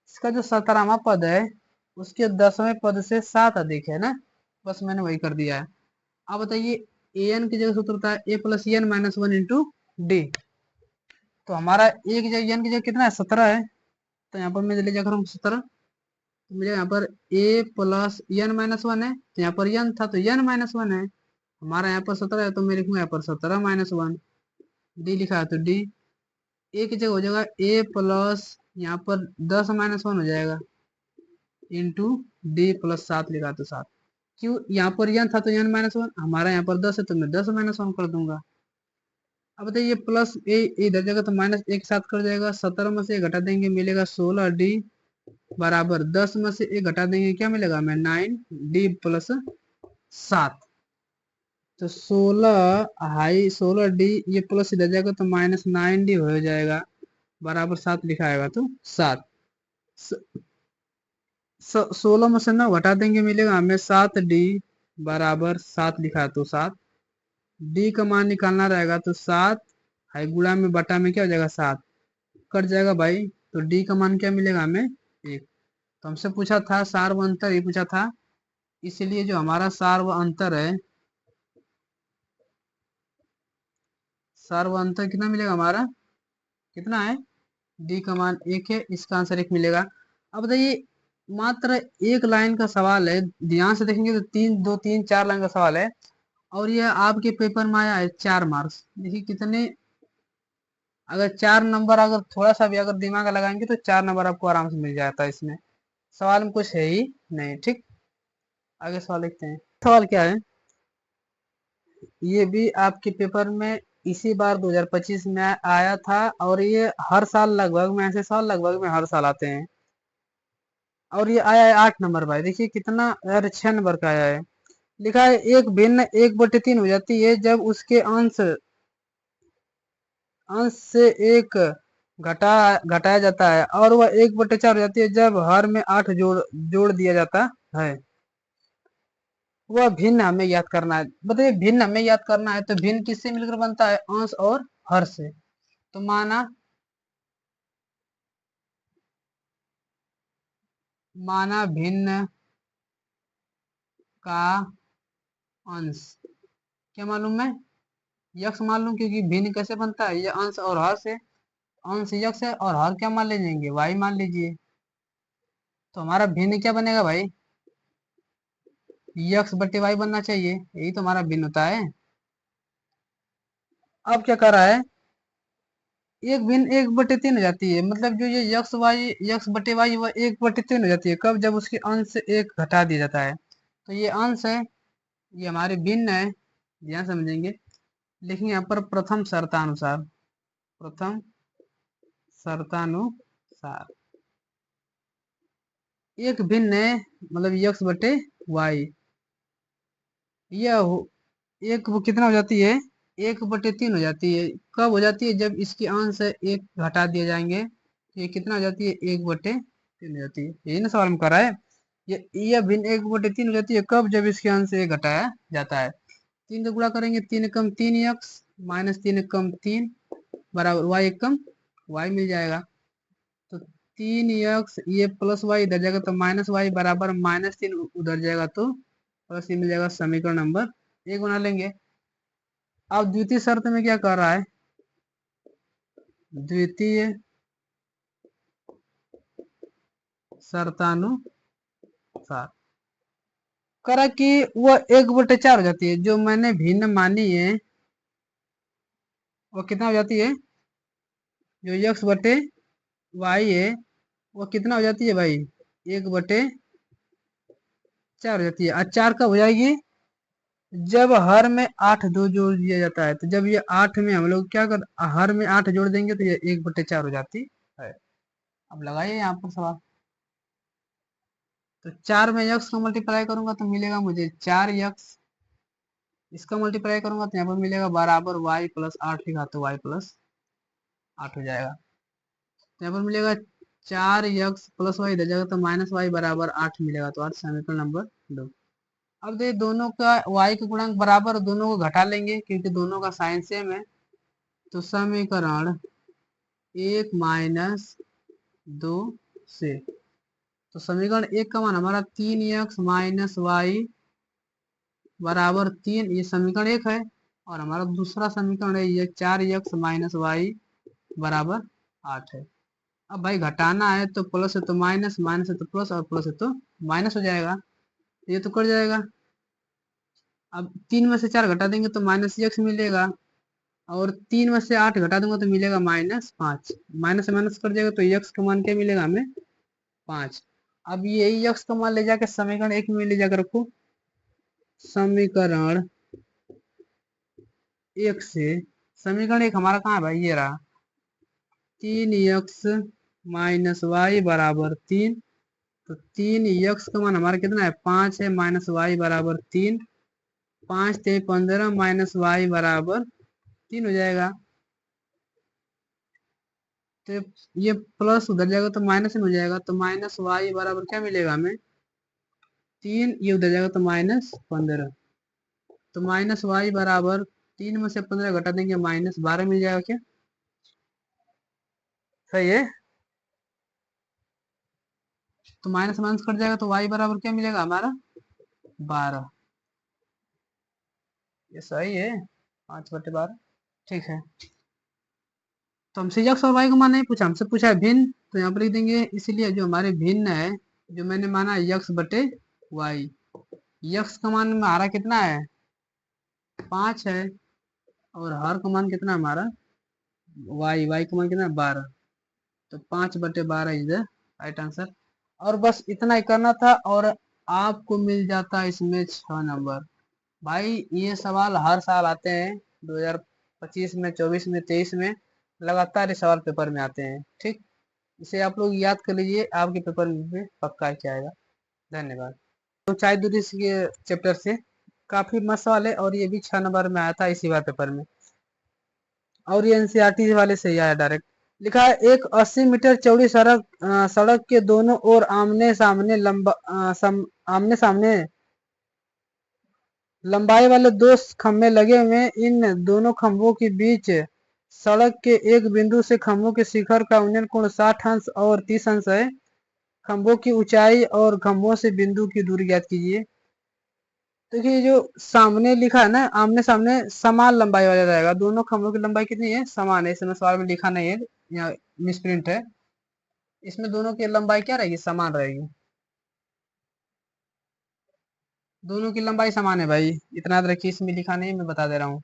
इसका जो 17वां पद है उसके 10वें पद से 7 अधिक है ना, बस मैंने वही कर दिया है। अब बताइए, ए एन की जगह सूत्र होता है A plus N minus one into D. तो हमारा ए की जगह एन की जगह कितना है, 17 है, तो यहाँ पर मैं ले जाकर हम 17, तो मुझे यहाँ पर ए प्लस एन माइनस वन है, तो यहाँ पर एन था तो एन माइनस वन है। हमारा यहाँ पर 17 है तो मैं लिखूंगा यहाँ पर 17 माइनस वन। डी लिखा है तो डी, ए की जगह हो जाएगा ए प्लस यहाँ पर 10 माइनस वन हो जाएगा इंटू डी प्लस 7 लिखा तो 7। क्यों, यहाँ पर एन था तो एन माइनस वन, हमारा यहाँ पर 10 है तो मैं 10 माइनस वन कर दूंगा। अब बताइए प्लस ए इधर जगह तो माइनस एक साथ कर जाएगा, 17 में से एक घटा देंगे मिलेगा 16 डी बराबर 10 में से एक घटा देंगे क्या मिलेगा हमें 9 डी प्लस 7। तो 16 हाई 16 डी, ये प्लस इधर जाएगा तो माइनस 9 डी हो जाएगा बराबर 7 लिखा आएगा तो 7। 16 में से 9 घटा देंगे मिलेगा हमें 7 डी बराबर 7 लिखा है तो 7। डी का मान निकालना रहेगा तो 7 हाई गुणा में बटा में क्या हो जाएगा 7, कट जाएगा भाई, तो डी का मान क्या मिलेगा हमें 1। तो हमसे पूछा था सार व अंतर, ये पूछा था, इसलिए जो हमारा सार व अंतर है, सार व अंतर कितना मिलेगा हमारा, कितना है, डी का मान 1 है, इसका आंसर 1 मिलेगा। अब बताइए, मात्र एक लाइन का सवाल है, ध्यान से देखेंगे तो 3 2 3 4 लाइन का सवाल है, और ये आपके पेपर में आया है 4 मार्क्स। देखिए कितने, अगर 4 नंबर अगर थोड़ा सा भी अगर दिमाग लगाएंगे तो 4 नंबर आपको आराम से मिल जाता है इसमें। सवाल में कुछ है ही नहीं। ठीक, आगे सवाल देखते हैं। सवाल क्या है, ये भी आपके पेपर में इसी बार 2025 में आया था, और ये हर साल लगभग में, ऐसे साल लगभग में हर साल आते हैं, और ये आया है 8 नंबर भाई। देखिए कितना, यार 6 नंबर का आया है। लिखा है एक भिन्न 1/3 हो जाती है जब उसके अंश अंश से एक घटाया जाता है, और वह 1/4 हो जाती है जब हर में 8 जोड़ दिया जाता है। वह भिन्न हमें याद करना है। बताइए भिन्न हमें याद करना है तो भिन्न किससे मिलकर बनता है, अंश और हर से। तो माना भिन्न का अंश क्या मालूम है, यक्स मालूम, क्योंकि भिन्न कैसे बनता है, ये अंश और हर से। अंश यक्स है और हर क्या मान लीजिए, वाई मान लीजिए। तो हमारा भिन्न क्या बनेगा भाई, यक्स बटे वाई बनना चाहिए, यही तो हमारा भिन्न होता है। अब क्या कर रहा है, एक भिन्न 1/3 हो जाती है, मतलब जो ये यक्स बटे वाई वह 1/3 हो जाती है कब, जब उसके अंश से एक घटा दिया जाता है। तो ये अंश है, ये हमारे भिन्न है, ध्यान समझेंगे। लिखेंगे यहाँ पर प्रथम शर्तानुसार, प्रथम शर्तानुसार एक भिन्न है, मतलब यक्स बटे वाई, यह एक वो कितना हो जाती है, 1/3 हो जाती है। कब हो जाती है, जब इसके अंश से एक घटा दिए जाएंगे, तो ये कितना हो जाती है, 1/3 हो जाती है। यही ना सवाल में कर रहा है, ये भिन्न 1/3 हो जाती है कब, जब इसके अंश से एक घटाया जाता है। 3 से गुणा करेंगे, 3 कम 3 यक्स माइनस 3 कम 3 बराबर वाई एक कम वाई मिल जाएगा। तो 3 यक्स ये प्लस वाई इधर जाएगा तो माइनस वाई बराबर -3 उधर जाएगा तो प्लस, ये मिल जाएगा समीकरण नंबर 1 बना लेंगे। अब द्वितीय शर्त में क्या कर रहा है, द्वितीय शर्तानुसार करा कि वह 1/4 हो जाती है, जो मैंने भिन्न मानी है वो कितना हो जाती है, जो x/y है वो कितना हो जाती है भाई, 1/4 हो जाती है। और 4 कब हो जाएगी, जब हर में 8 दो जोड़ दिया जाता है। तो जब ये 8 में हम लोग क्या कर, हर में 8 जोड़ देंगे तो ये 1/4 हो जाती है। अब लगाइए यहाँ पर सवाल। तो 4 में यक्स का मल्टीप्लाई करूंगा तो मिलेगा मुझे 4x, इसका मल्टीप्लाई करूंगा तो यहाँ पर मिलेगा बराबर y+8, लिखा तो y+8 हो जाएगा। तो यहाँ पर मिलेगा 4x+y, इधर जाएगा तो -y बराबर 8 मिलेगा। तो 8 समीकरण नंबर 2। अब देखिए दोनों का y का गुणांक बराबर, दोनों को घटा लेंगे क्योंकि दोनों का साइन सेम है। तो समीकरण 1-2 से, तो समीकरण 1 का मान हमारा 3x - y बराबर 3, ये समीकरण 1 है। और हमारा दूसरा समीकरण है ये 4x - y बराबर 8 है। अब भाई घटाना है तो प्लस है तो माइनस, माइनस है तो प्लस, और प्लस है तो माइनस हो जाएगा। ये तो कट जाएगा। अब 3 में से 4 घटा देंगे तो -x मिलेगा, और 3 में से 8 घटा दूंगा तो मिलेगा -5। माइनस से माइनस कट जाएगा तो x का मान क्या मिलेगा हमें, 5। अब यही x का मान ले जाकर समीकरण 1 में ले जाकर रखो। समीकरण 1 से, समीकरण 1 हमारा कहाँ है भाई, ये रहा 3x - y बराबर 3। तो 3x का मान हमारा कितना है, 5 है, -y बराबर 3, 5 × 15 -y बराबर 3 हो जाएगा। तो ये प्लस उधर जाएगा तो माइनस में हो जाएगा। तो -y बराबर क्या मिलेगा हमें, 3, ये उधर जाएगा तो -15। तो -y बराबर 3 में से 15 घटा देंगे -12 मिल जाएगा क्या, सही है। तो माइनस माइनस कट जाएगा तो y बराबर क्या मिलेगा हमारा, 12। ये सही है, 5/12, ठीक है। तो हमसे x और y का मान नहीं पूछा, हमसे पूछा है भिन्न। तो यहाँ पर लिख देंगे, इसलिए जो हमारे भिन्न है, जो मैंने माना x/y, x का मान हमारा कितना है, 5 है, और हर का मान कितना हमारा, y का मान कितना है, 12। तो 5/12 इज द राइट आंसर। और बस इतना ही करना था और आपको मिल जाता है इसमें 6 नंबर। भाई ये सवाल हर साल आते हैं, 2025 में, 24 में, 23 में लगातार ये सवाल पेपर में आते हैं। ठीक, इसे आप लोग याद कर लीजिए, आपके पेपर में पक्का क्या आएगा। धन्यवाद। तो चाय दूरी के चैप्टर से काफी मस्त सवाल है, और ये भी 6 नंबर में आया था इसी बार पेपर में, और ये एनसीईआरटी वाले से ही आया डायरेक्ट। लिखा है एक 80 मीटर चौड़ी सड़क, सड़क के दोनों ओर आमने सामने आमने सामने लंबाई वाले 2 खंभे लगे हुए हैं। इन दोनों खंभों के बीच सड़क के एक बिंदु से खंभों के शिखर का उन्नयन कोण 60 अंश और 30 अंश है। खंभों की ऊंचाई और खंभों से बिंदु की दूरी ज्ञात कीजिए। देखिए जो सामने लिखा है ना, आमने सामने समान लंबाई वाला रहेगा। दोनों खंभों की लंबाई कितनी है, समान है। इसमें सवाल में लिखा नहीं है, यहाँ मिसप्रिंट है। इसमें दोनों की लंबाई क्या रहेगी, समान रहेगी। दोनों की लंबाई समान है भाई, इतना याद रखिए। इसमें लिखा नहीं है, मैं बता दे रहा हूँ।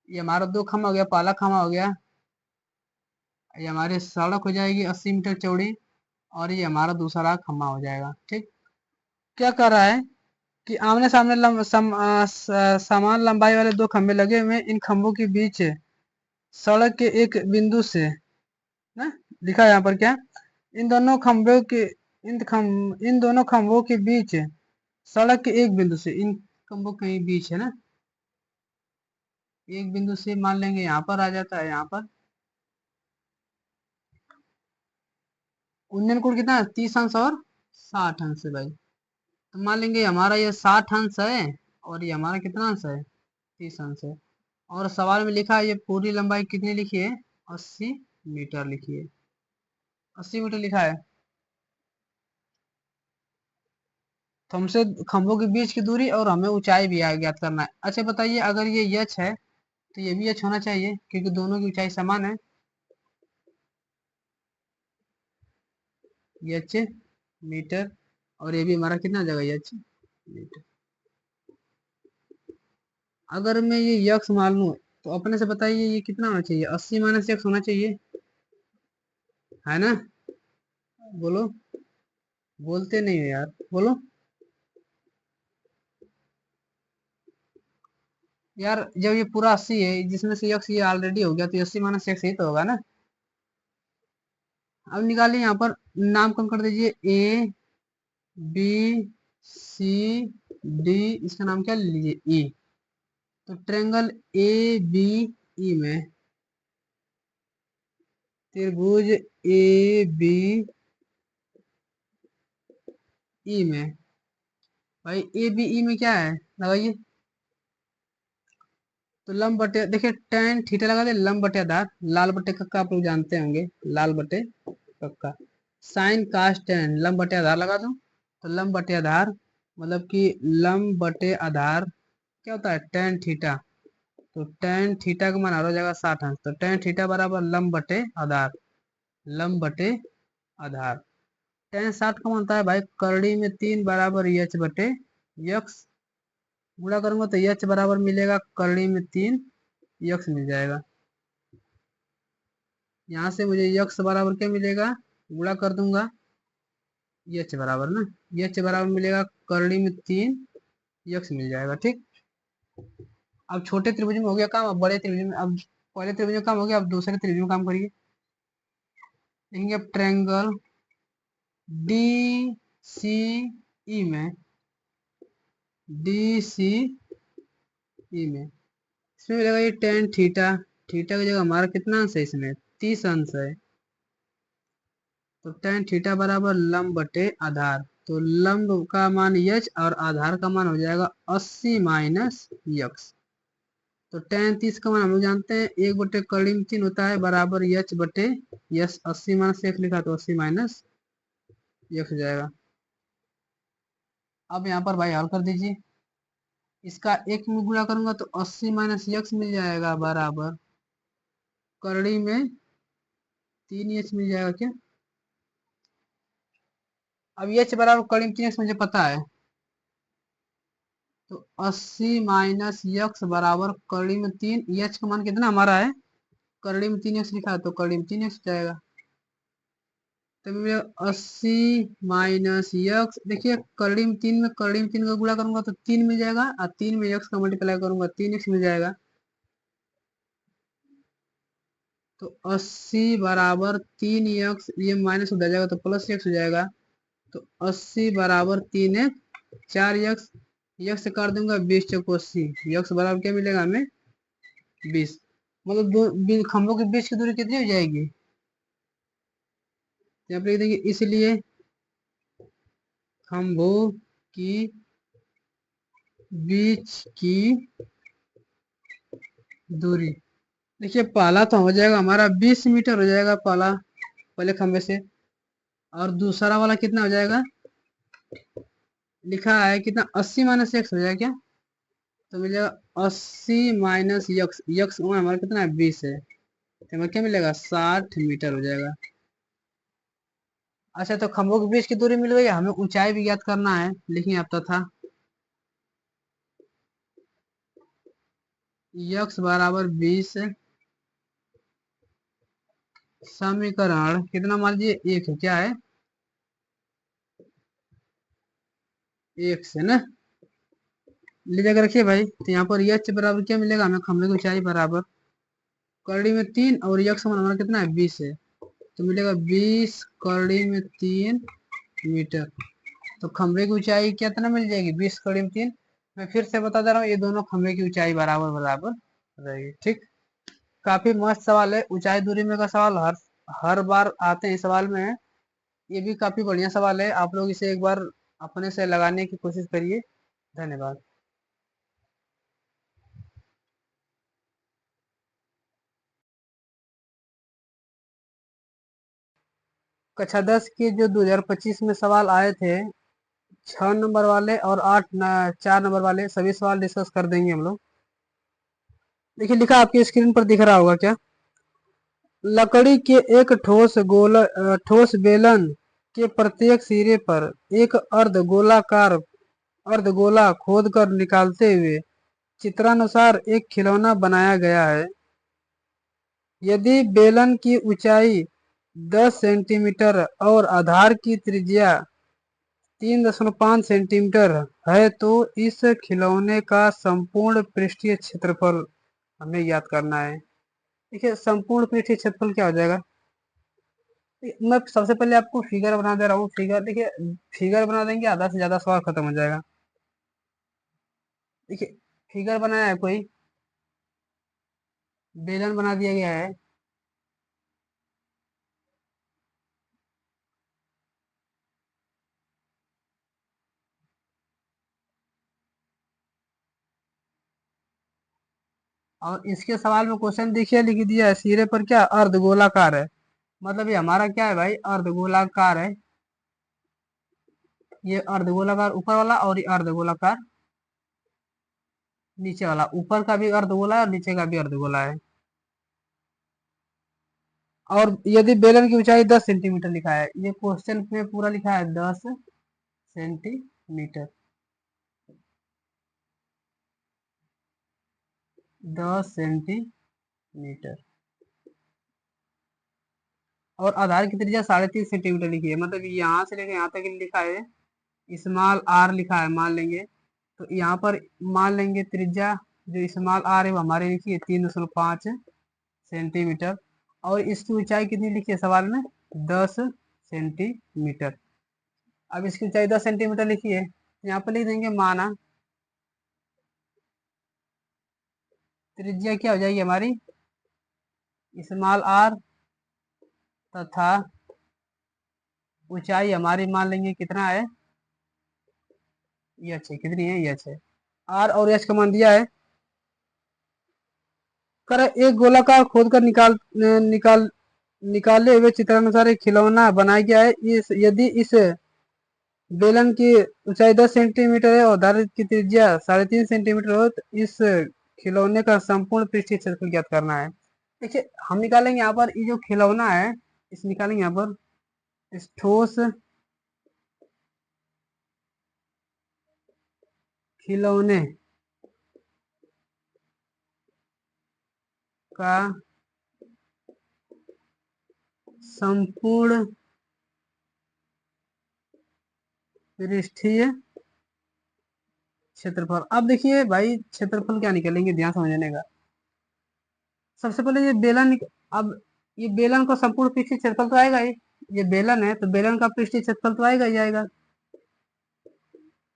ये हमारा 2 खम्मा हो गया, पहला खम्मा हो गया। ये हमारी सड़क हो जाएगी 80 मीटर चौड़ी, और ये हमारा दूसरा खम्मा हो जाएगा। ठीक, क्या कर रहा है कि आमने सामने समान लंबाई वाले 2 खंभे लगे हुए हैं। इन खंभों के बीच सड़क के एक बिंदु से ना, लिखा है यहाँ पर क्या, इन दोनों खंभों के इन दोनों खंभों के बीच सड़क के एक बिंदु से, इन खंभों के बीच है ना, एक बिंदु से मान लेंगे यहाँ पर आ जाता है, यहाँ पर उन्नयन कोण कितना है, 30 अंश और 60 अंश है भाई। तो मान लेंगे हमारा ये 60 अंश है, और ये हमारा कितना अंश है, 30 अंश है। और सवाल में लिखा है ये पूरी लंबाई कितनी लिखी है, 80 मीटर लिखी है, 80 मीटर लिखा है। तो हमसे खंभों के बीच की दूरी और हमें ऊंचाई भी ज्ञात करना है। अच्छा बताइए, अगर ये यच है तो ये भी h होना चाहिए क्योंकि दोनों की ऊंचाई समान है। h मीटर, और ये भी हमारा कितना आ जाएगा h मीटर। अगर मैं ये यक्स मान लूँ तो अपने से बताइए ये कितना होना चाहिए, 80 माइनस यक्स होना चाहिए, है ना? बोलो, बोलते नहीं हो यार, बोलो यार। जब ये पूरा 80 है जिसमें से यक्स ये ऑलरेडी हो गया तो 80 माइनस यक्स ही तो होगा ना। अब निकालिए यहाँ पर, नामकरण कर दीजिए ए बी सी डी, इसका नाम क्या ले लीजिए ई। तो ट्रायंगल ए बी ई में, त्रिभुज ए बी ई में, भाई ए बी ई में क्या है लगाइए। तो लंब बटे, देखिए tan थीटा लगा दे, लंब बटे आधार, लाल बटे कक्का आप लोग जानते होंगे, लाल बटे कक्का, साइन कास tan, लंब बटे आधार लगा दो। तो लंब बटे आधार मतलब कि लंब बटे आधार क्या होता है, tan थीटा। तो tan थीटा का मान हो जाएगा 60 अंश। तो tan थीटा बराबर लंब बटे आधार, लंब बटे आधार। tan 60 का मान होता है भाई करड़ी में 3 बराबर एच बटे यक्स, गुणा करूंगा तो एच बराबर मिलेगा करड़ी में 3 यक्स मिल जाएगा। यहाँ से मुझे यक्स बराबर क्या मिलेगा, गुणा कर दूंगा एच बराबर ना, एच बराबर मिलेगा करड़ी में 3 यक्स मिल जाएगा। ठीक, अब छोटे त्रिभुज में हो गया काम, अब बड़े त्रिभुज में, अब पहले त्रिभुज में काम हो गया, अब दूसरे त्रिभुज में काम करिए। देखेंगे अब ट्रायंगल डी सी ई में, डी सी ई में इसमें मिलेगा ये tan थीटा, थीटा की जगह हमारा कितना अंश है इसमें, 30 अंश है। तो tan थीटा बराबर लंब बटे आधार, तो लंब का मान यच और आधार का मान हो जाएगा 80 माइनस यक्स। तो tan 30 का मान हम लोग जानते हैं 1 बटे कड़ी में 3 होता है बराबर यच बटे यस, 80 माइनस एक लिखा तो 80 माइनस यक्स हो जाएगा। अब यहाँ पर भाई हल कर दीजिए, इसका एक में गुणा करूंगा तो 80 माइनस यक्स मिल जाएगा बराबर करड़ी में 3 एच मिल जाएगा क्या। अब एच बराबर कड़ी में 3 एक्स मुझे पता है, तो 80 माइनस यक्स बराबर करड़ी में 3, एच का मान कितना हमारा है, करड़ी में 3 एक्स लिखा है तो करड़ी में 3 एक्स जाएगा। तो मेरे 80 माइनस यक्स, देखिए करड़ी में 3 का गुणा करूंगा तो 3 मिल जाएगा, और 3 में यक्स का मल्टीप्लाई करूंगा 3 एक्स मिल जाएगा। तो 80 बराबर 3 यक्स, ये माइनस हो जाएगा तो प्लस यक्स हो जाएगा। तो 80 बराबर 3 एक्स 4 यक्स, यक्स से काट दूंगा 20 चौको 80, यक्स बराबर क्या मिलेगा हमें 20। मतलब दो खंभों के बीच की दूरी कितनी हो जाएगी, यहाँ पे लिख देंगे इसलिए खंभों की बीच की दूरी, देखिए पहला तो हो जाएगा हमारा 20 मीटर हो जाएगा पहला, पहले खंभे से, और दूसरा वाला कितना हो जाएगा, लिखा है कितना 80 माइनस एक्स हो जाएगा क्या। तो मिलेगा 80 माइनस यक्स, यक्स हमारा कितना है 20 है, तो हमें क्या मिलेगा 60 मीटर हो जाएगा। अच्छा, तो खंभों के बीच की दूरी मिल गई, हमें ऊंचाई भी ज्ञात करना है, लिखिए अब तथा यक्स बराबर 20, समीकरण कितना मान लीजिए एक है, क्या है एक से ना, लीजिए अगर रखिए भाई, तो यहाँ पर यक्स बराबर क्या मिलेगा हमें, खंभे की ऊंचाई बराबर करड़ी में 3 और यक्स मान हमारा कितना है 20 है, तो मिलेगा 20 करड़ी में 3 मीटर। तो खंभे की ऊंचाई कितना मिल जाएगी 20 कड़ी में 3। मैं फिर से बता दे रहा हूँ, ये दोनों खंभे की ऊंचाई बराबर बराबर रहेगी। ठीक, काफी मस्त सवाल है, ऊंचाई दूरी में का सवाल हर हर बार आते हैं सवाल में। ये भी काफी बढ़िया सवाल है, आप लोग इसे एक बार अपने से लगाने की कोशिश करिए। धन्यवाद। कक्षा 10 के जो 2025 में सवाल आए थे, 6 नंबर वाले और 4 नंबर वाले, सभी सवाल डिस्कस कर देंगे हम लोग। देखिए लिखा आपकी स्क्रीन पर दिख रहा होगा क्या। लकड़ी के एक ठोस बेलन के प्रत्येक सिरे पर एक अर्धगोला खोद कर निकालते हुए चित्रानुसार एक खिलौना बनाया गया है। यदि बेलन की ऊंचाई 10 सेंटीमीटर और आधार की त्रिज्या 3.5 सेंटीमीटर है तो इस खिलौने का संपूर्ण पृष्ठीय क्षेत्रफल हमें ज्ञात करना है। देखिए संपूर्ण पृष्ठीय क्षेत्रफल क्या हो जाएगा। मैं सबसे पहले आपको फिगर बना दे रहा हूँ। फिगर देखिए, फिगर बना देंगे आधा से ज्यादा सवाल खत्म हो जाएगा। देखिए फिगर बनाया है, कोई बेलन बना दिया गया है। और इसके सवाल में क्वेश्चन देखिए लिख दिया है सिरे पर क्या अर्धगोलाकार है। मतलब ये हमारा क्या है भाई, अर्धगोलाकार है। ये अर्धगोलाकार ऊपर वाला और ये अर्धगोलाकार नीचे वाला। ऊपर का भी अर्धगोला है और नीचे का भी अर्धगोला है। और यदि बेलन की ऊंचाई 10 सेंटीमीटर लिखा है, ये क्वेश्चन में पूरा लिखा है 10 सेंटीमीटर। 10 सेंटीमीटर और आधार की त्रिज्या 3.5 सेंटीमीटर लिखी है। मतलब यहाँ से लेकर यहाँ तक लिखा है स्मॉल आर लिखा है, मान लेंगे। तो यहाँ पर मान लेंगे त्रिज्या जो स्मॉल आर है वो हमारे लिखी है 3.5 सेंटीमीटर। और इसकी ऊंचाई कितनी लिखी है सवाल में, 10 सेंटीमीटर। अब इसकी ऊंचाई 10 सेंटीमीटर लिखी है, यहाँ पर लिख देंगे माना त्रिज्या क्या हो जाएगी हमारी स्मॉल आर तथा ऊंचाई हमारी मान लेंगे कितना है, एच है। कितनी है, एच है। आर और एच का मान दिया है। कर एक गोलाकार खोद कर निकाल निकाले हुए चित्रानुसार एक खिलौना बनाया गया है। यदि इस बेलन की ऊंचाई 10 सेंटीमीटर है और धारित की त्रिज्या 3.5 सेंटीमीटर हो तो इस खिलौने का संपूर्ण पृष्ठीय क्षेत्रफल ज्ञात करना है। देखिए हम निकालेंगे यहाँ पर ये जो खिलौना है, इस निकालेंगे यहाँ पर इस ठोस खिलौने का संपूर्ण पृष्ठीय क्षेत्रफल। अब देखिए भाई क्षेत्रफल क्या निकालेंगे, ध्यान समझने का। सबसे पहले ये अब ये बेलन का संपूर्ण पृष्ठीय क्षेत्रफल तो आएगा ही। ये बेलन है तो बेलन का पृष्ठीय क्षेत्रफल तो आएगा ही आएगा।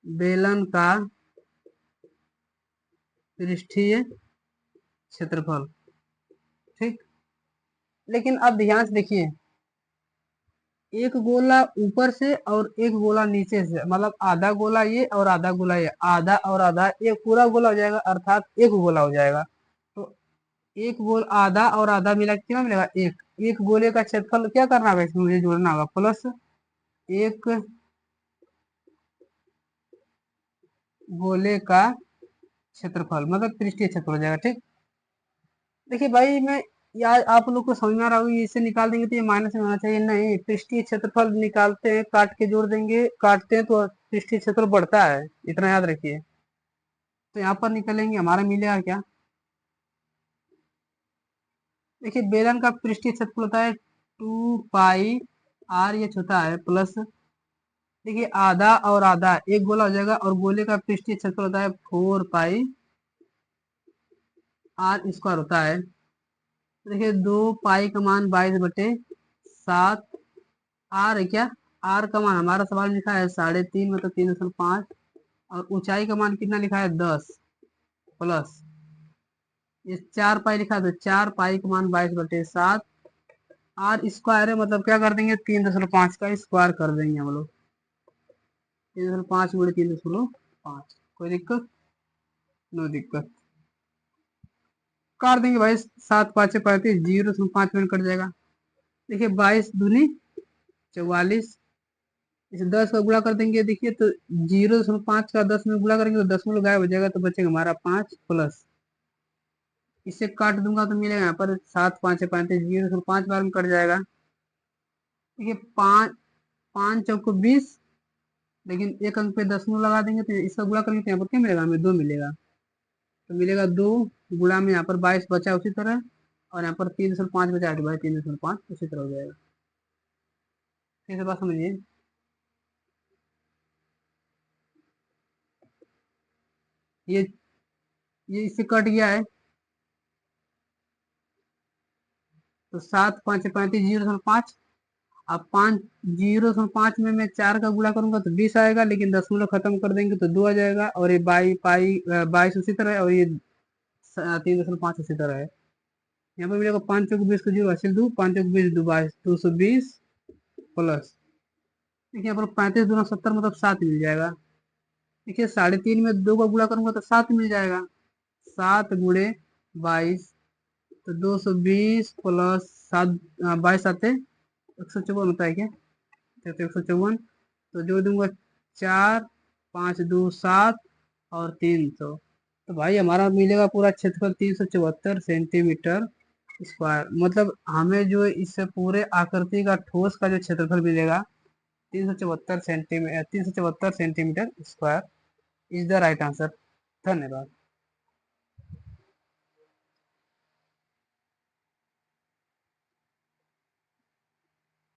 बेलन का पृष्ठीय क्षेत्रफल, ठीक। लेकिन अब ध्यान से देखिए, एक गोला ऊपर से और एक गोला नीचे से, मतलब आधा गोला ये और आधा गोला ये, आधा और आधा एक पूरा गोला हो जाएगा, अर्थात एक गोला हो जाएगा। तो एक गोल आधा और आधा मिला के कितना मिलेगा, एक। एक गोले का क्षेत्रफल क्या करना होगा, इसमें मुझे जोड़ना होगा प्लस एक गोले का क्षेत्रफल, मतलब पृष्ठीय क्षेत्रफल हो जाएगा, ठीक। देखिए भाई मैं यार आप लोग को समझ में आ रहा होगा, इसे निकाल देंगे तो ये माइनस में होना चाहिए। नहीं, पृष्ठीय क्षेत्रफल निकालते हैं काट के जोड़ देंगे, काटते हैं तो पृष्ठीय क्षेत्रफल बढ़ता है, इतना याद रखिए। तो यहाँ पर निकलेंगे हमारा मिलेगा क्या। देखिए बेलन का पृष्ठीय क्षेत्रफल होता है 2 पाई आर, ये छोटा है, प्लस देखिए आधा और आधा एक गोला हो जाएगा और गोले का पृष्ठीय क्षेत्रफल होता है 4 पाई आर स्क्वायर होता है। देखिए 2 पाई का मान 22/7 आर है क्या। आर का मान हमारा सवाल लिखा है 3.5, मतलब 3.5। और ऊंचाई का मान कितना लिखा है 10, प्लस ये 4 पाई लिखा है तो 4 पाई का मान 22/7 आर स्क्वायर है। मतलब क्या कर देंगे 3.5 का स्क्वायर कर देंगे हम लोग, 3.5 गुणे 3.5। कोई दिक्कत, नो दिक्कत। काट देंगे भाई, 7×5 = 35, 0.5 मिनट कट जाएगा। देखिए 22×2 = 44, इसे 10 का गुणा कर देंगे। देखिए तो 0.5 का 10 में गुणा करेंगे तो 10 में गायब हो जाएगा, तो बचेगा हमारा 5 प्लस इसे काट दूंगा तो मिलेगा यहाँ पर 7 5 35, 0 5 बार में कट जाएगा। देखिए 5 5 चौको 20, लेकिन एक अंक पे दशमलव लगा देंगे तो इसका गुणा करेंगे तो यहाँ पर क्या मिलेगा, हमें 2 मिलेगा। तो मिलेगा 2 गुणा में यहाँ पर 22 बचा उसी तरह, और यहाँ पर 3.5 बचा तो भाई 3.5 उसी तरह हो जाएगा। फिर से बात समझिए, ये ये इससे कट गया है, तो 7 5 35, 0.5। अब 0.5 में मैं 4 का गुणा करूंगा तो 20 आएगा, लेकिन दशमलव खत्म कर देंगे तो 2 आ जाएगा, और ये 22 उसी तरह है, और ये 3.5 उसी तरह है। यहाँ पर मिलेगा 5 चौक 20 को 0 हासिल 2, 5 चौक 20 222 प्लस, देखिए यहाँ पर 35 दूना 70 मतलब 7 मिल जाएगा। देखिए 3.5 में 2 का गुणा करूंगा तो 7 मिल जाएगा। 7 गुणे 22 तो 220 प्लस 7, 22 7 154 होता है क्या, तो 154, तो जोड़ दूंगा 4 5 2 7 और 300, तो भाई हमारा मिलेगा पूरा क्षेत्रफल 374 सेंटीमीटर स्क्वायर। मतलब हमें जो इससे पूरे आकृति का ठोस का जो क्षेत्रफल मिलेगा 374 centimetre square is the right answer. धन्यवाद।